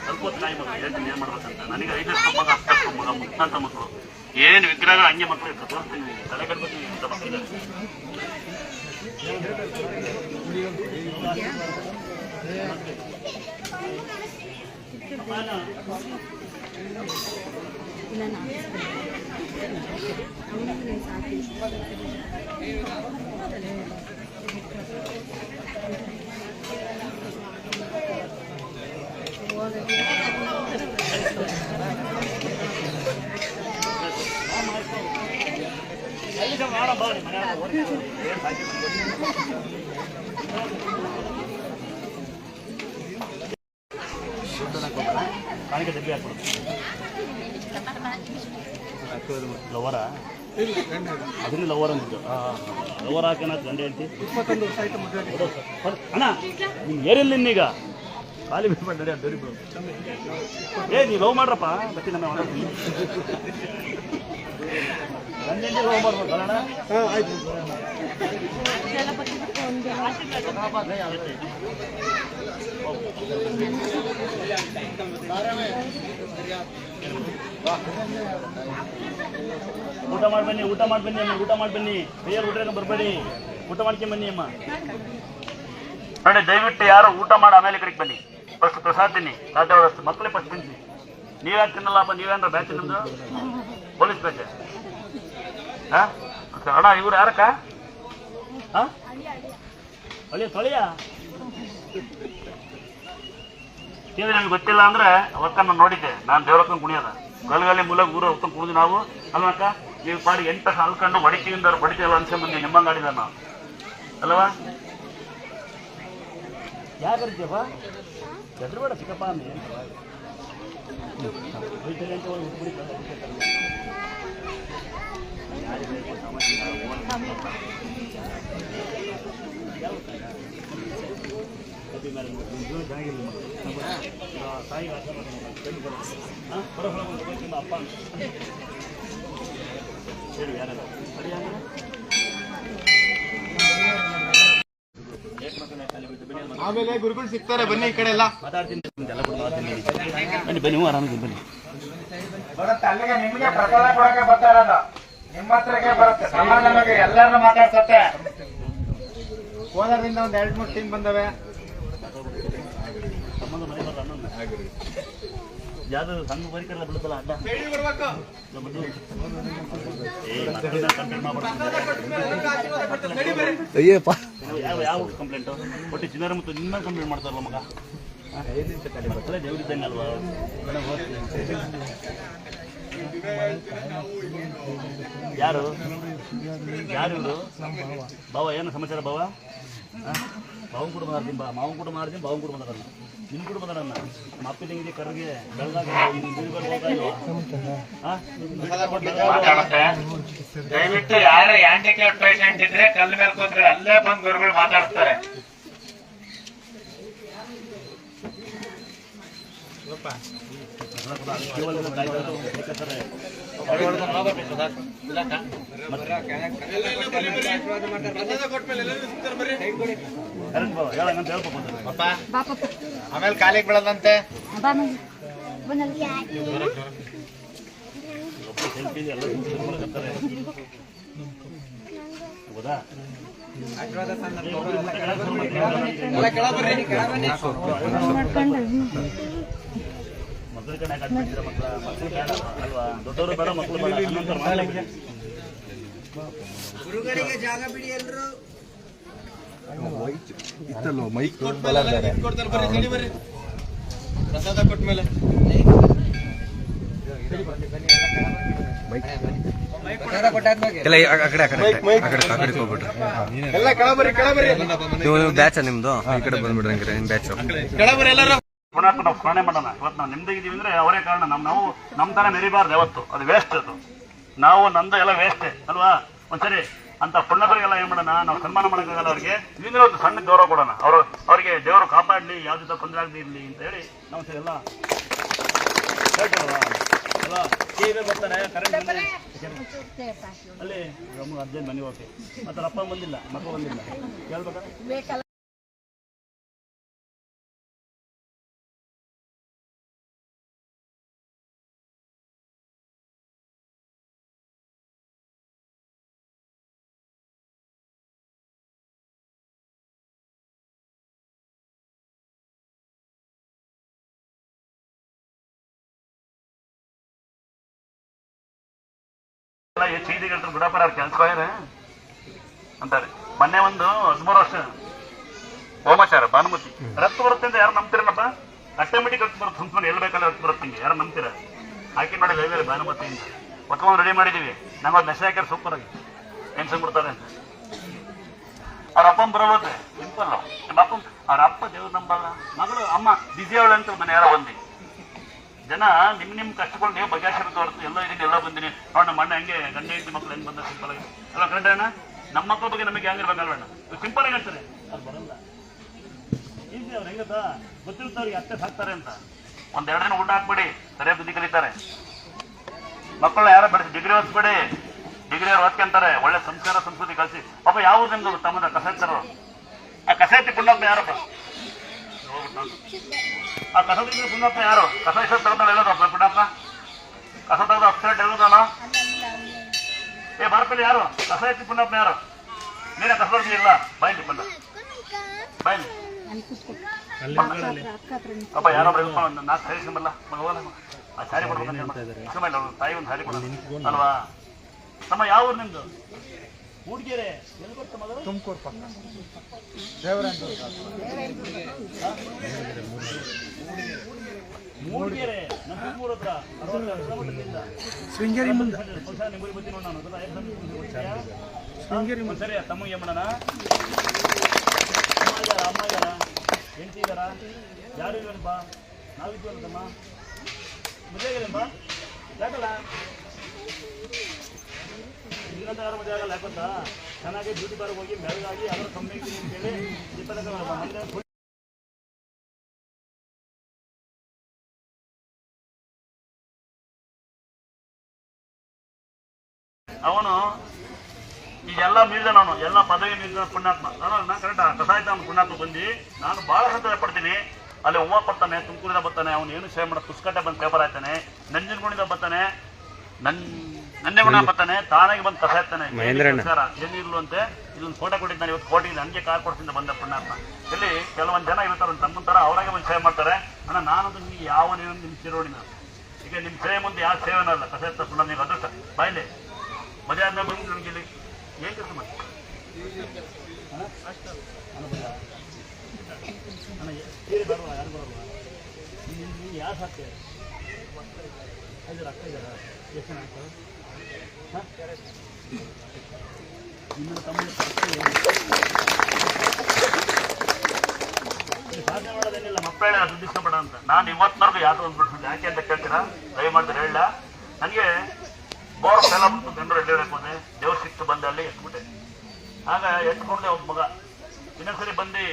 ಸ್ವಲ್ಪ ಹೊತ್ತು ನಾಯಿ ಮಕ್ಕಳು ಹೇಳ್ತೀನಿ ಏನ್ ಮಾಡ್ಬೇಕಂತ. ನನಗೆ 5 ವರ್ಷ ಮಗ, 10 ಮಗ, ಮುತ್ತಂತ ಮಕ್ಕಳು. ಏನ್ ವಿಗ್ರಹಗಳು ಹಂಗೆ ಮಕ್ಕಳು ಇರ್ತದೆ. ತೋರಿಸ್ತೀನಿ, ತಲೆ ಕಟ್ಬೇಕು ಇಂಥ ಮಕ್ಕಳಿದೆ. ಕಾಣಿಕೆ ಡಬ್ಬಿ ಹಾಕ್ಬಿಡು. ಲವರ ಅದನ್ನ ಲವರ್ ಅಂತಿದ್ದು. ಲವರ್ ಹಾಕೋಣ ಗಂಡೆ ಹೇಳ್ತಿ. 21 ವರ್ಷ ಆಯ್ತು ಮದುವೆ. ಅಣ್ಣ ನಿಮ್ಗೆ ಏರಿಲ್ಲ ಇನ್ನೀಗ ಖಾಲಿ ಬಿಟ್ಬಿಟ್ಟು ನಡಿ. ಅದು ಬೇರೆ ನೀವು ಲವ್ ಮಾಡ್ರಪ್ಪ ಬತ್ತಿ. ನಮ್ಮ ಗಂಡೆ ಲವ್ ಮಾಡ್ಬೋದು ಅಣ್ಣ. ಆಯ್ತು. ಊಟ ಮಾಡಿ ಬನ್ನಿ, ಊಟ ಮಾಡಿ ಬನ್ನಿ ಅಮ್ಮ, ಊಟ ಮಾಡಿ ಬನ್ನಿ. ಕೈಯಲ್ಲಿ ಊಟ ಬರಬೇಡಿ, ಊಟ ಮಾಡ್ಕೊಂಡ್ ಬನ್ನಿ ಅಮ್ಮ. ನೋಡಿ ದಯವಿಟ್ಟು ಯಾರು ಊಟ ಮಾಡಿ ಆಮೇಲೆ ಕಡೆಗೆ ಬನ್ನಿ. ಫಸ್ಟ್ ಪ್ರಸಾದ ತಿನ್ನಿ, ಸಾಧ್ಯವಾದಷ್ಟು ಮಕ್ಕಳೇ ಫಸ್ಟ್ ತಿನ್ನಿ. ನೀವ್ಯಾಕೆ ತಿನ್ನಲ್ಲಪ್ಪ? ನೀವೇನ್ರ ಬ್ಯಾಚ್ ನಿಮ್ದು ಪೊಲೀಸ್ ಬ್ಯಾಚ್? ಅಣ್ಣ ಇವ್ರು ಯಾರಕ್ಕ? ಅಳಿಯ ತೊಳೆಯ ಕೇಳಿ. ನಮ್ಗೆ ಗೊತ್ತಿಲ್ಲ ಅಂದ್ರೆ ಅವತ್ತ ನಾನು ನೋಡಿದ್ದೆ. ನಾನು ದೇವ್ರಕ್ಕಂಗೆ ಕುಣಿಯೋದ ಗಲ್ಗಲ್ಲಿ ಮೂಲ ಊರ ಹೊತ್ಕೊಂಡು ಕುಣಿದು ನಾವು ಅಲ್ವಕ್ಕ. ನೀವು ಪಾಡಿ 8 ವರ್ಷ ಅಲ್ಕೊಂಡು ಬಡಿಕೆಯಿಂದ ಬಡಿತೇವೆ ಅನ್ಸ್ಕೊಂಡ್ ಬಂದಿ. ನಿಮ್ಮಂಗೆ ಆಡಿದ ನಾವು ಅಲ್ವಾ? ಯಾಕೆ ಕರಿತೀಯಪ್ಪ? ಹೆದ್ರಬೇಡ ಚಿಕ್ಕಪ್ಪ ಅಂತ ಏನು ತಾಯಿಗೆ ಅಪ್ಪ ಹೇಳಿ ಯಾರಲ್ಲ ಆಮೇಲೆ ಗುರುಗಳು ಸಿಗ್ತಾರೆ. ಬನ್ನಿ ಈ ಕಡೆ ಎಲ್ಲ ಮಾತಾಡ್ತೀನಿ. ಬನ್ನಿ ಬನ್ನಿ, ಆರಾಮಿದ್ದೀನಿ ಬನ್ನಿ. ಅಲ್ಲಿಗೆ ನಿಮ್ಗೆ ಪ್ರಸಾದ ಕೊಡಕ್ಕೆ ಬರ್ತಾ ಇರೋದು, ನಿಮ್ಮ ಹತ್ರಕ್ಕೆ ಬರುತ್ತೆ. ಸಮಾಧಾನವಾಗಿ ಎಲ್ಲರನ್ನ ಮಾತಾಡ್ಸತ್ತೆ. ಕೋಲಾರದಿಂದ ಒಂದು 2-3 ಟೀಮ್ ಬಂದವೆ. ಸಂಬಂಧ ಮನೆ ಬರಲ್ಲ ಅನ್ನೋದು ಯಾವ್ದು ಸಣ್ಣ ಬರಿಕಲ್ಲ ಬಿಡುತ್ತಲ್ಲ ಅಡ್ಡ ಅಯ್ಯಪ್ಪ ಯಾವ ಕಂಪ್ಲೇಂಟು ಒಟ್ಟು ಚಿನ್ನರ ಮತ್ತು ನಿಮ್ಮ ಕಂಪ್ಲೇಂಟ್ ಮಾಡ್ತಾರಲ್ಲ ಮಗ ದೇವ್ರಿದ್ದಂಗೆ ಅಲ್ವಾ ಯಾರು ಯಾರು ಇವರು ಬಾವ ಏನು ಸಮಾಚಾರ ಬಾವ ಬಾವನ್ ಕೂಡ ಮಾರ್ತೀನಿ ಬಾ ಮಾವನ್ ಕೂಡ ಮಾರ್ತೀನಿ ಬಾವನ್ ಕೂಡ ಬಂದಾರಲ್ಲ ನಿನ್ ಕೂಡ ಬಂದಾರನ್ನ ನಮ್ಮ ಅಪ್ಪಿದಂಗಿದೆ ಕರ್ಗೆ ಬೆಳಗಾಗ ದಯವಿಟ್ಟು ಯಾರ ಹ್ಯಾಂಡಿಕ್ಯಾಪ್ ಪೇಷಂಟ್ ಇದ್ರೆ ಕಲ್ಲು ಮೇಲೆ ಕೂತ್ರೆ ಅಲ್ಲೇ ಬಂದು ಗುರುಗಳು ಮಾತಾಡ್ತಾರೆ. ಆಮೇಲೆ ಕಾಲಿಗೆ ಬೀಳದಂತೆ ಹೌದಾ ಮಕ್ಕಳ ಕಡೆ ಹಾಕಿದ್ರೆ ಮಕ್ಕಳು ಬೇಡ ಅಲ್ವಾ ದೊಡ್ಡವರು ಬೇಡ ಮಕ್ಕಳು ಬೇಡ ಗುರುಗಳಿಗೆ ಜಾಗ ಬಿಡಿ ಎಲ್ಲರೂ ಇತ್ತಲ್ಲೋ ಮೈಕ್ ಕೊಡ್ತಾರೆ ಬರ್ರಿ ಪ್ರಸಾದ ಕೊಟ್ಟ ಮೇಲೆ ಎಲ್ಲ ಆ ಕಡೆ ಹೋಗ್ಬಿಟ್ರಿ ಎಲ್ಲ ಕೆಳಬರಿ ನೀವು ಬ್ಯಾಚ್ ನಿಮ್ದು ಈ ಕಡೆ ಬಂದ್ಬಿಡ್ರಿ ಹಂಗಿದ್ರೆ ನಿಮ್ ಬ್ಯಾಚ್ ಕೆಳಬರಿ ಎಲ್ಲರೂ ಪುನಃ ನಾವು ಸ್ಮರಣೆ ಮಾಡೋಣ. ಇವತ್ತು ನಾವು ನಿಮ್ದಿದ್ದೀವಿ ಅಂದ್ರೆ ಅವರೇ ಕಾರಣ. ನಾವು ನಮ್ಮ ತರ ಮೆರಿಬಾರ್ದು ಯಾವತ್ತು, ಅದು ವೇಸ್ಟ್. ಅದು ನಾವು ನಮ್ದು ಎಲ್ಲ ವೇಸ್ಟೇ ಅಲ್ವಾ. ಒಂದ್ಸರಿ ಅಂತ ಪುಣ್ಯಗಳಿಗೆಲ್ಲ ಏನ್ ಮಾಡೋಣ, ನಾವು ಸನ್ಮಾನ ಮಾಡೋಕ್ಕಾಗಲ್ಲ ಅವ್ರಿಗೆ. ಇದರಿಂದ ಒಂದು ಸಣ್ಣ ಗೌರವ ಕೊಡೋಣ. ಅವ್ರಿಗೆ ದೇವರು ಕಾಪಾಡಲಿ, ಯಾವ್ದು ತೊಂದರೆ ಆಗದೆ ಇರಲಿ ಅಂತ ಹೇಳಿ ನಾವು ಸರಿ ಎಲ್ಲ ಹೇಳ್ತೀವಲ್ವಾ. ಎಲ್ಲ ಟಿವಿ ಬರ್ತಾರೆ, ಕರೆಂಟ್ ಅಲ್ಲಿ ಅರ್ಜೆಂಟ್ ಮನೆ ಹೋಗಿ ಮತ್ತೆ ಅಪ್ಪ ಬಂದಿಲ್ಲ, ಮಕ್ಕಳು ಬಂದಿಲ್ಲ, ಹೇಳ್ಬೇಕಾ ಚೀದಿಗೆ ಗುಡಾಪರ ಅವ್ರು ಕೆಲ್ಸಕೋಯಾರ ಅಂತಾರೆ. ಮೊನ್ನೆ ಒಂದು 13 ವರ್ಷ ಹೋಮಾಚಾರ ಭಾನುಮತಿ ರಕ್ತ ಬರುತ್ತೆ ಅಂತ ಯಾರು ನಂಬ್ತಿರಲ್ಲಪ್ಪ. ಆಟೋಮೆಟಿಕ್ ರಕ್ತ ಬರುತ್ತೆ, ಸುಮ್ನೆ ಎಲ್ಲಿ ಬೇಕಲ್ಲ ರಕ್ತ ಬರುತ್ತೆ. ಹಿಂಗೆ ಯಾರು ನಂಬ್ತೀರ? ಹಾಕಿ ಮಾಡಿ ಲೈವ್ಯಲ್ಲಿ ಭಾನುಮತಿಯಿಂದ ಒತ್ಕೊಂಡು ರೆಡಿ ಮಾಡಿದೀವಿ. ನಮ್ಮದು ನೆಸೆ ಹಾಕ್ಯಾರ ಸೂಪರ್ ಆಗಿ ಟೆನ್ಷನ್ ಬಿಡ್ತಾರೆ ಅಂತ. ಅವ್ರ ಅಪ್ಪನ ಬರೋದು ಸಿಂಪಲ್. ನಿಮ್ಮ ಅಪ್ಪನ ಅವ್ರ ಅಪ್ಪ ದೇವ್ರು ನಂಬಲ್ಲ, ಮಗಳು ಅಮ್ಮ ಬಿಸಿ ಅವಳು ಅಂತ ಮನೆ ಯಾರೋ ಬಂದಿ ಜನ ನಿಮ್ ಕಷ್ಟಗಳು ನೀವು ಬಗೆಹರಿಸಿರೋದು ಹೊರತು ಎಲ್ಲ ಇದೀನಿ ಎಲ್ಲ ಬಂದಿನಿ ನೋಡಿ. ನಮ್ಮ ಅಣ್ಣ ಹೆಂಗೆ ಗಂಡ ಹೆಂಡತಿ ಮಕ್ಳು ಹೆಂಗ್ ಬಂದ ಸಿಂಪಲ್ ಆಗಿ ಅಲ್ಲ ಗಂಡ ಅಣ್ಣ. ನಮ್ಮ ಮಕ್ಕಳ ಬಗ್ಗೆ ನಮಗೆ ಹೆಂಗಿರ್ಬೇಕಲ್ವಣ್ಣ, ಸಿಂಪಲ್ ಆಗಿ ಹೇಳ್ತಾರೆ. ಅವ್ರು ಬರಲ್ಲ ಈಸಿ. ಅವ್ರು ಹೆಂಗದ ಗೊತ್ತಿರ್ತಾವ್ರಿಗೆ ಅತ್ತೆ ಸಾಕ್ತಾರೆ ಅಂತ. 1-2 ದಿನ ಊಟ ಹಾಕ್ಬೇಡಿ, ಸರಿಯಾಗಿ ಬುದ್ಧಿ ಕಲಿತಾರೆ. ಮಕ್ಕಳನ್ನ ಯಾರೋ ಬೆಳೆಸಿ ಡಿಗ್ರಿ ಓದಿಸ್ಬೇಡಿ, ಡಿಗ್ರಿ ಅವ್ರು ಓದ್ಕೊಂತಾರೆ. ಒಳ್ಳೆ ಸಂಸ್ಕಾರ ಸಂಸ್ಕೃತಿ ಕಲಿಸಿ. ಪಾಪ ಯಾವ ನಿಮ್ದು ತಮ್ಮದ ಕಸ ಎತ್ತಾರೋ, ಆ ಕಸ ಎತ್ತಿ ಪುಣ್ಯಪ್ಪ ಯಾರಪ್ಪ? ಆ ಕಸ ತೆಗೆದ್ರೆ ಪುಣ್ಯಪ್ಪ ಯಾರು? ಕಸ ಇಷ್ಟ ತೆಗೆದ್ರೆ ಹೇಳೋದಪ್ಪ ಪುಣ್ಯಪ್ಪ. ಕಸ ತೆಗೆದು ಅಪ್ಸೆಟ್ ಹೇಳೋದಲ್ಲ. ಬಾರ್ಪಲ್ಲಿ ಯಾರು ಕಸ ಎತ್ತಿ ಪುಣ್ಯಪ್ಪ ಯಾರು? ನೀನೇ ಕಸ ಇಲ್ಲ ಬಾಯ್ಲಿ ಬಂದ ಬಾಯ್ಲಿ ಅಪ್ಪ ಯಾರೊಬ್ರು ನಾಲ್ಕು ಸಾರಿ ಸಿಂಬಲ್ಲ ಹೋಗಲ್ಲ. ಆ ಸಾರಿ ಕೊಡ್ಬೇಕಂತ ತಾಯಿ ಒಂದು ಸಾರಿ ಕೊಡೋದು ಅಲ್ವಾ. ನಮ್ಮ ಯಾವ ಊರು ನಿಮ್ದು? ಮೂಡಿಗೆರೆ. ಎಲ್ಲಿ ಬರ್ತ ಮೊದಲು? ತುಮಕೂರು ಪಕ್ಕ ಮೂಡಿಗೆರೆ ನಮ್ಮ ತುಮಕೂರು ಹತ್ರ 60 ಕಿಲೋಮೀಟರ್ನಿಂದ ಶೃಂಗೇರಿ ಮುಂದೆ ನಿಮ್ಮೂರಿಗೆ ಬರ್ತೀನಿ ನೋಡ. ನಾನು ಶೃಂಗೇರಿ ಸರಿ ತಮ್ಮಗೆ ಏನ್ ಮಾಡೋಣ? ಅಮ್ಮ ಇದಾರ, ಹೆಂಡತಿ ಇದಾರ, ಯಾರು ಇಲ್ಲಪ್ಪ. ನಾವಿದ್ವಲ್ಲ ತಮ್ಮ ಮದುವೆಗೇನಪ್ಪ ಯಾಕಲ್ಲ ಇನ್ನೊಂದು ಯಾರು ಮದುವೆ ಆಗಲ್ಲ. ಯಾಕಂತ ಚೆನ್ನಾಗಿ ಬ್ಯೂಟಿ ಪಾರ್ಕ್ ಹೋಗಿ ಬೆಳಗಾಗಿ ಅದರ ಕಮ್ಮಿಗೆ ಅಂತೇಳಿ 20 ಅವನು ಈಗೆಲ್ಲ ಮೀರಿದ ನಾನು ಎಲ್ಲ ಪದವಿ ಮೀರಿದ ಪುಣ್ಯಾತ್ಮ. ನಾನು ಕರೆಕ್ಟ್ ಕಸಾಯಿತ ಅವನು ಪುಣ್ಯಾತ್ಮ ಬಂದು ನಾನು ಭಾಳ ಸಂತೋಷ ಪಡ್ತೀನಿ. ಅಲ್ಲಿ ಹೂವು ಕೊಡ್ತಾನೆ, ತುಮಕೂರಿಂದ ಬರ್ತಾನೆ, ಅವನು ಏನು ಸೇವೆ ಮಾಡೋ ಪುಸ್ತಕಟ್ಟೆ ಬಂದು ಪೇಪರ್ ಆಯ್ತಾನೆ, ನಂಜನಗೂಡಿಂದ ಬರ್ತಾನೆ, ನನ್ನೇ ಗುಣ ಬರ್ತಾನೆ, ತಾನಾಗಿ ಬಂದು ಕಸ ಇರ್ತಾನೆ. ಮಹೇಂದ್ರಣ್ಣ. ಏನಿರ್ಲು ಅಂತೆ ಇಲ್ಲೊಂದು ಫೋಟೋ ಕೊಟ್ಟಿದ್ದು ನಾನು ಇವತ್ತು ಕೋಟಿಗೆ ನನಗೆ ಕಾರ್ ಕೊಡ್ತೀನಿ ಬಂದ ಪುಣ್ಯಾತ್ಮ. ಇಲ್ಲಿ ಕೆಲವೊಂದು ಜನ ಇರ್ತಾರೆ ತಮ್ಮ ತರ ಅವರಾಗೆ ಒಂದು ಸೇವೆ ಮಾಡ್ತಾರೆ. ಅಣ್ಣ ನಾನಂತೂ ನಿಮಗೆ ಯಾವ ನಿಮ್ಮ ಚಿರೋಡಿ ನಾನು ಈಗ ನಿಮ್ಮ ಸೇವೆ ಮುಂದೆ ಯಾವ ಸೇವೆನೂ ಅಲ್ಲ. ಕಸ ಇರ್ತಾ ಪುಣ್ಯ ನೀವು ಅದೃಷ್ಟ ಬಾಯ್ಲೆ ಮದುವೆ ಆದ್ಮೇಲೆ ಬಂದು ನಮ್ಗೆ ಇಲ್ಲಿ ಏನ್ ಕೆಲಸ ಮಾಡಿ ಯಾರು ಸಾಕ್ತೇವೆ ಅಕ್ಕ ಇದ್ದಾರ ಎಷ್ಟು ಜನ ಆಗ್ತದೆ ನಿಮ್ಮ ತಮ್ಮ ಸಾಧನೆ ಮಾಡೋದೇನಿಲ್ಲ. ಮಕ್ಕಳ ಸುದ್ದಿಸ್ಕೊಬೇಡ ಅಂತ ನಾನು ಇವತ್ತಿನವರೆಗೂ ಯಾರು ಅಂದ್ಬಿಡ್ತೀನಿ. ಯಾಕೆ ಅಂತ ಕೇಳ್ತೀರಾ? ದಯಮಾಡ್ತಾರೆ ಹೇಳ. ನನಗೆ ಬೋರ್ ಫೇಲ್ ಆಗ್ಬಿಟ್ಟು ಬೆಂಗಳೂರು ಎಲ್ಲಿರಬೇಕು ಅಂದ್ರೆ ದೇವ್ರ ಸಿಕ್ತು ಬಂದು ಅಲ್ಲಿ ಎತ್ಬಿಟ್ಟೆ. ಆಗ ಎತ್ಕೊಂಡೆ ಒಬ್ಬ ಮಗ ಇನ್ನೊಂದ್ಸರಿ ಬಂದು